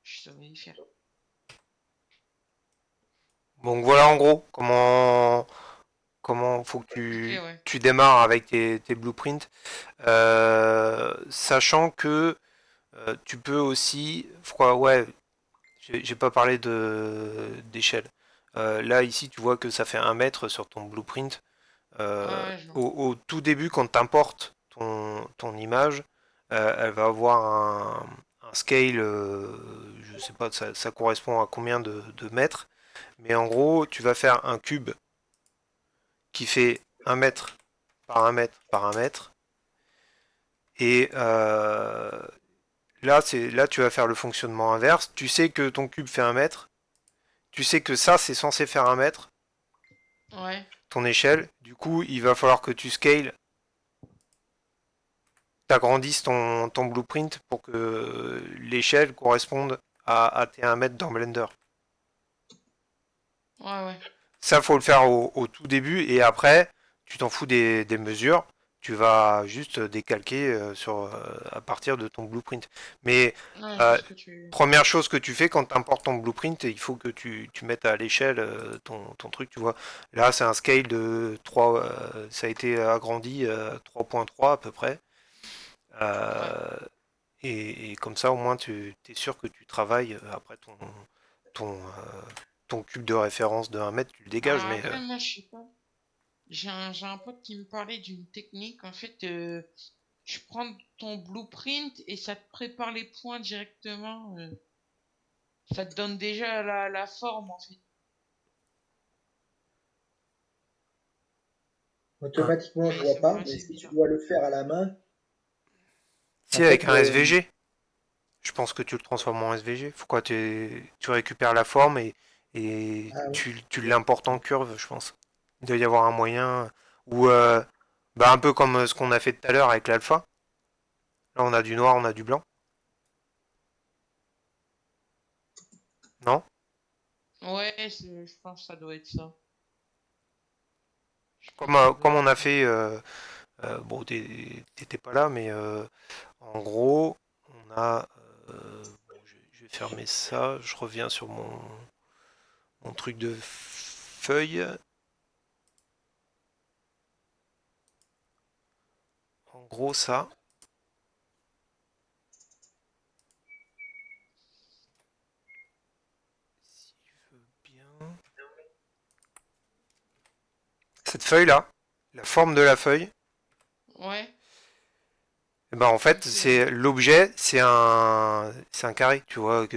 Je saurais y faire. Donc voilà en gros comment faut que Ok, ouais. tu démarres avec tes blueprints. Sachant que tu peux aussi, ouais, j'ai pas parlé d'échelle. Là ici tu vois que ça fait 1 mètre sur ton blueprint. Ouais, je vois. Au tout début quand tu importes ton image, elle va avoir un scale, je sais pas, ça correspond à combien de mètres. Mais en gros, tu vas faire un cube qui fait 1 mètre par 1 mètre par 1 mètre. Et là, tu vas faire le fonctionnement inverse. Tu sais que ton cube fait 1 mètre. Tu sais que ça, c'est censé faire 1 mètre, Ouais. ton échelle. Du coup, il va falloir que tu scales, t'agrandisses ton blueprint pour que l'échelle corresponde à tes 1 mètre dans Blender. Ouais, ouais. Ça, faut le faire au tout début. Et après, tu t'en fous des mesures, tu vas juste décalquer à partir de ton blueprint. Mais Ouais, je vois euh, ce que tu... première chose que tu fais quand tu importes ton blueprint, il faut que tu mettes à l'échelle ton truc, tu vois. Là, c'est un scale de 3, ça a été agrandi à 3.3 à peu près. Ouais. Euh, et comme ça, au moins, tu es sûr que tu travailles après ton, euh, ton cube de référence de 1 mètre, tu le dégages, Alors mais après, moi, je sais pas. J'ai un pote qui me parlait d'une technique. En fait, tu prends ton blueprint et ça te prépare les points directement. Ça te donne déjà la forme, en fait. hein. Automatiquement, je Mais vois ça me pas, mais paraissait si tu bizarre. dois le faire à la main, Si en avec fait, un SVG, je pense que tu le transformes en SVG. Pourquoi tu récupères la forme et ah oui, tu ouais. l'importes en curve, je pense. Il doit y avoir un moyen ou bah un peu comme ce qu'on a fait tout à l'heure avec l'alpha. Là, on a du noir, on a du blanc. Non? Ouais, je pense que ça doit être ça. Je pense Comme, que ça doit comme être on a ça. fait, bon, t'étais pas là, mais en gros, on a. Bon, je vais fermer ça. Je reviens sur mon truc de feuille. En gros, ça. Si je veux bien. Cette feuille-là, la forme de la feuille, Ouais, eh ben en fait, donc c'est l'objet, c'est un carré, tu vois,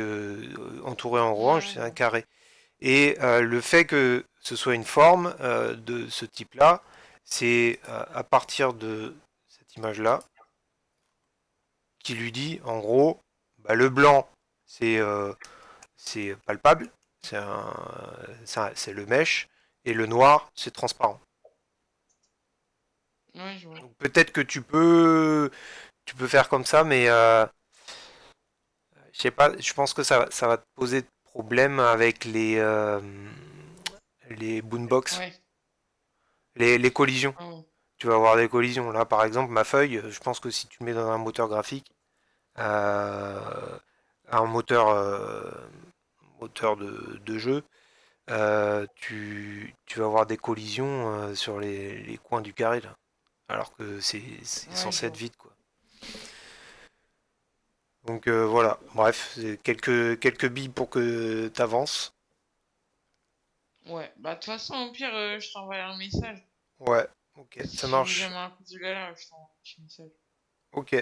entouré en orange, ouais, c'est je un vois. carré. Et le fait que ce soit une forme de ce type-là, c'est à partir de cette image-là qui lui dit, en gros, bah, le blanc, c'est c'est palpable, c'est le mesh, et le noir, c'est transparent. Ouais, je vois. Donc peut-être que tu peux faire comme ça, mais je sais pas, je pense que ça va te poser problème avec les boombox, Ouais, les collisions. ah ouais. Tu vas avoir des collisions. Là, par exemple, ma feuille, je pense que si tu le mets dans un moteur graphique, euh, un moteur de jeu, tu vas avoir des collisions sur les coins du carré, là. Alors que c'est Ouais, je censé être vois. vide, quoi. Donc voilà, bref, c'est quelques billes pour que tu avances. Ouais, bah de toute façon, au pire, je t'envoie un message. Ouais, ok, ça Si marche. jamais un coup de galère, je t'envoie un petit message. Ok,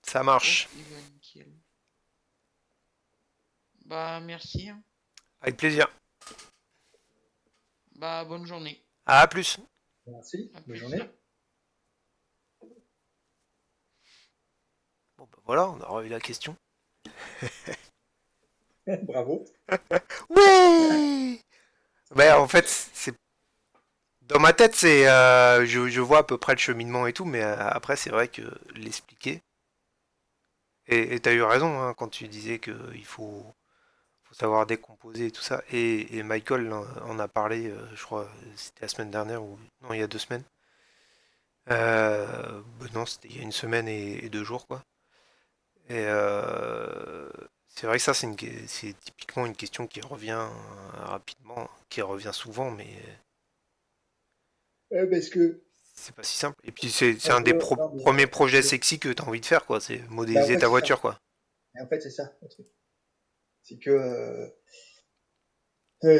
ça Ok, marche. bah nickel. Bah merci, hein. Avec plaisir. Bah bonne journée. À plus. Merci, À bonne plus. journée. Bon, bah voilà, on a revu la question. Bravo. Ouais. Ben, en fait, c'est dans ma tête, je vois à peu près le cheminement et tout, mais après, c'est vrai que l'expliquer. Et t'as eu raison hein, quand tu disais qu'il faut savoir décomposer et tout ça. Et Michael en a parlé, je crois, c'était la semaine dernière ou non, il y a 2 semaines. Non, c'était il y a une semaine et 2 jours, quoi. Et c'est vrai que ça, c'est typiquement une question qui revient rapidement, qui revient souvent, mais Parce que, c'est pas si simple. Et puis c'est en un des gros, non, mais, premiers projets le- sexy que tu as envie de faire, quoi. C'est bah, en modéliser fait, ta c'est ça. voiture, quoi. Et en fait, c'est ça, le truc. C'est que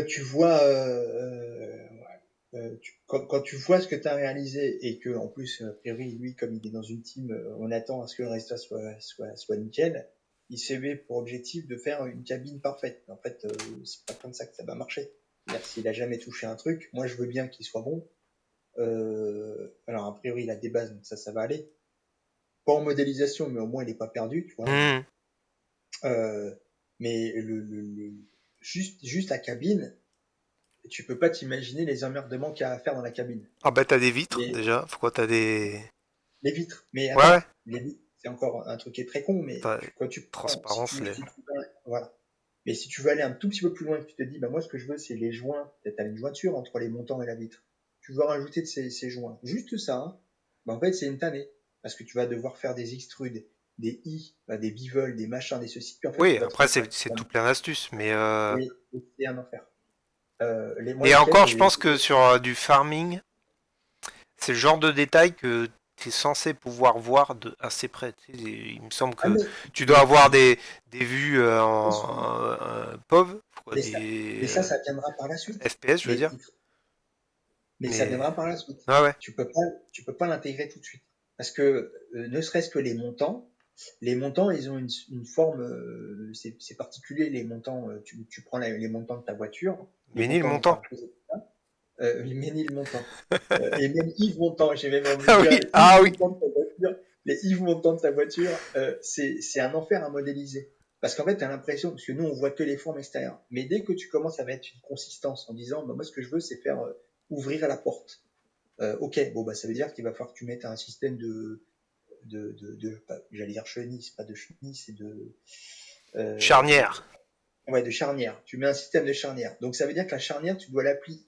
tu vois, quand tu vois ce que tu as réalisé et que, en plus, a priori, lui, comme il est dans une team, on attend à ce que le résultat soit nickel, il s'est mis pour objectif de faire une cabine parfaite. En fait, c'est pas comme ça que ça va marcher. C'est-à-dire, s'il a jamais touché un truc, moi, je veux bien qu'il soit bon. Alors, a priori, il a des bases, donc ça va aller. Pas en modélisation, mais au moins, il est pas perdu, tu vois. Mhm. Euh, mais juste la cabine, tu peux pas t'imaginer les emmerdements qu'il y a à faire dans la cabine. Ah bah t'as des vitres, Les, déjà. Pourquoi t'as des... les vitres. Mais Ouais, ouais. attends, les vitres, c'est encore un truc qui est très con, mais T'as quand tu prends, si transparence, tu, les... si tu voilà. Mais si tu veux aller un tout petit peu plus loin, que tu te dis, bah moi ce que je veux, c'est les joints. Tu as une jointure entre les montants et la vitre. Tu veux rajouter de ces joints. Juste ça, hein, bah en fait c'est une tannée. Parce que tu vas devoir faire des extrudes, des i, bah, des bevels, des machins, des ceci. Puis en fait, Oui, tu vas te après, retrouver c'est tout plein d'astuces, mais... oui, c'est un enfer. Moi, Et lesquels encore, je j'avais. pense que sur du farming, c'est le genre de détail que tu es censé pouvoir voir de assez près. Tu sais, il me semble Ah, que tu dois avoir des vues bien sûr. POV, quoi, Mais ça, des ça viendra par la suite. FPS, je veux Mais, dire. mais ça Mais viendra par la suite. ouais, ouais. Tu peux pas l'intégrer tout de suite. Parce que, ne serait-ce que les montants, ils ont une forme, c'est particulier, les montants, tu prends les montants de ta voiture, les Ménil montants dont tu montant. as besoin, Ménil Montant. Et même Yves Montand, j'ai même envie de Ah dire oui, les Yves ah oui. Montand de ta voiture, les Yves Montand de ta voiture, c'est un enfer à modéliser. Parce qu'en fait, tu as l'impression, parce que nous, on voit que les formes extérieures. Mais dès que tu commences à mettre une consistance en disant, bah, moi, ce que je veux, c'est faire ouvrir la porte. Ok, bon, bah, ça veut dire qu'il va falloir que tu mettes un système j'allais dire chenille, c'est pas de chenille, c'est euh, Charnière. ouais, de charnière. Tu mets un système de charnière. Donc ça veut dire que la charnière, tu dois l'appuyer,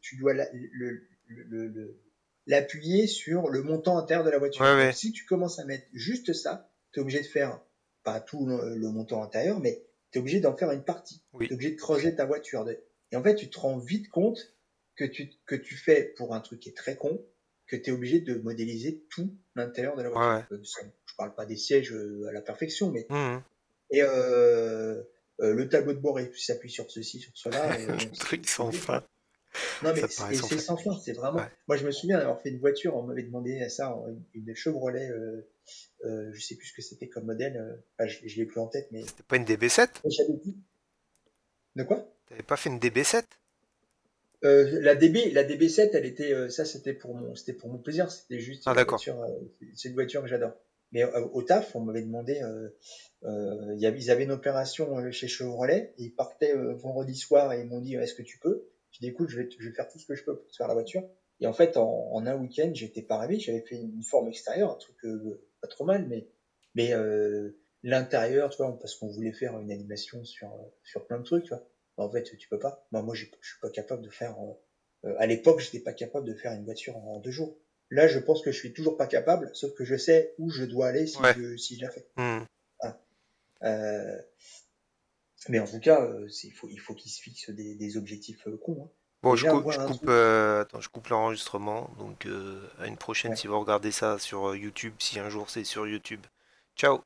l'appuyer sur le montant intérieur de la voiture. Ouais, Donc ouais. si tu commences à mettre juste ça, tu es obligé de faire pas tout le montant intérieur, mais tu es obligé d'en faire une partie. Tu Oui. es obligé de creuser ta voiture. Et en fait, tu te rends vite compte que tu fais pour un truc qui est très con, que tu es obligé de modéliser tout l'intérieur de la Ouais, voiture. ouais. Je parle pas des sièges à la perfection, mais Mhm. et le tableau de bord, il s'appuie sur ceci, sur cela. Le truc C'est sans dur. fin. Non, mais Ça paraît et sans c'est fin. sans fin. C'est vraiment. Ouais. Moi, je me souviens d'avoir fait une voiture. On m'avait demandé ça, une Chevrolet. Je sais plus ce que c'était comme modèle. Enfin, je l'ai plus en tête, mais C'était pas une DB7? j'avais dit. De quoi? T'avais pas fait une DB7? La DB7, elle était. Ça, c'était pour mon plaisir. C'était juste Ah la d'accord. voiture. C'est une voiture que j'adore. Mais au taf, on m'avait demandé. Ils avaient une opération chez Chevrolet, et ils partaient vendredi soir et ils m'ont dit est-ce que tu peux? J'ai dit écoute, je vais faire tout ce que je peux pour te faire la voiture. Et en fait, en un week-end, j'étais pas rêvé, j'avais fait une forme extérieure, un truc pas trop mal, mais l'intérieur, tu vois, parce qu'on voulait faire une animation sur plein de trucs, tu vois. En fait, tu peux pas. Moi, je suis pas capable de faire. À l'époque, j'étais pas capable de faire une voiture en 2 jours. Là, je pense que je suis toujours pas capable, sauf que je sais où je dois aller Ouais. si je la fais. Mhm. Voilà. Euh, mais en tout cas, il faut qu'ils se fixent des objectifs cons, hein. Bon, Déjà, je avoir un coupe, truc. attends, je coupe l'enregistrement. Donc, à une prochaine Ouais. si vous regardez ça sur YouTube, si un jour c'est sur YouTube. Ciao!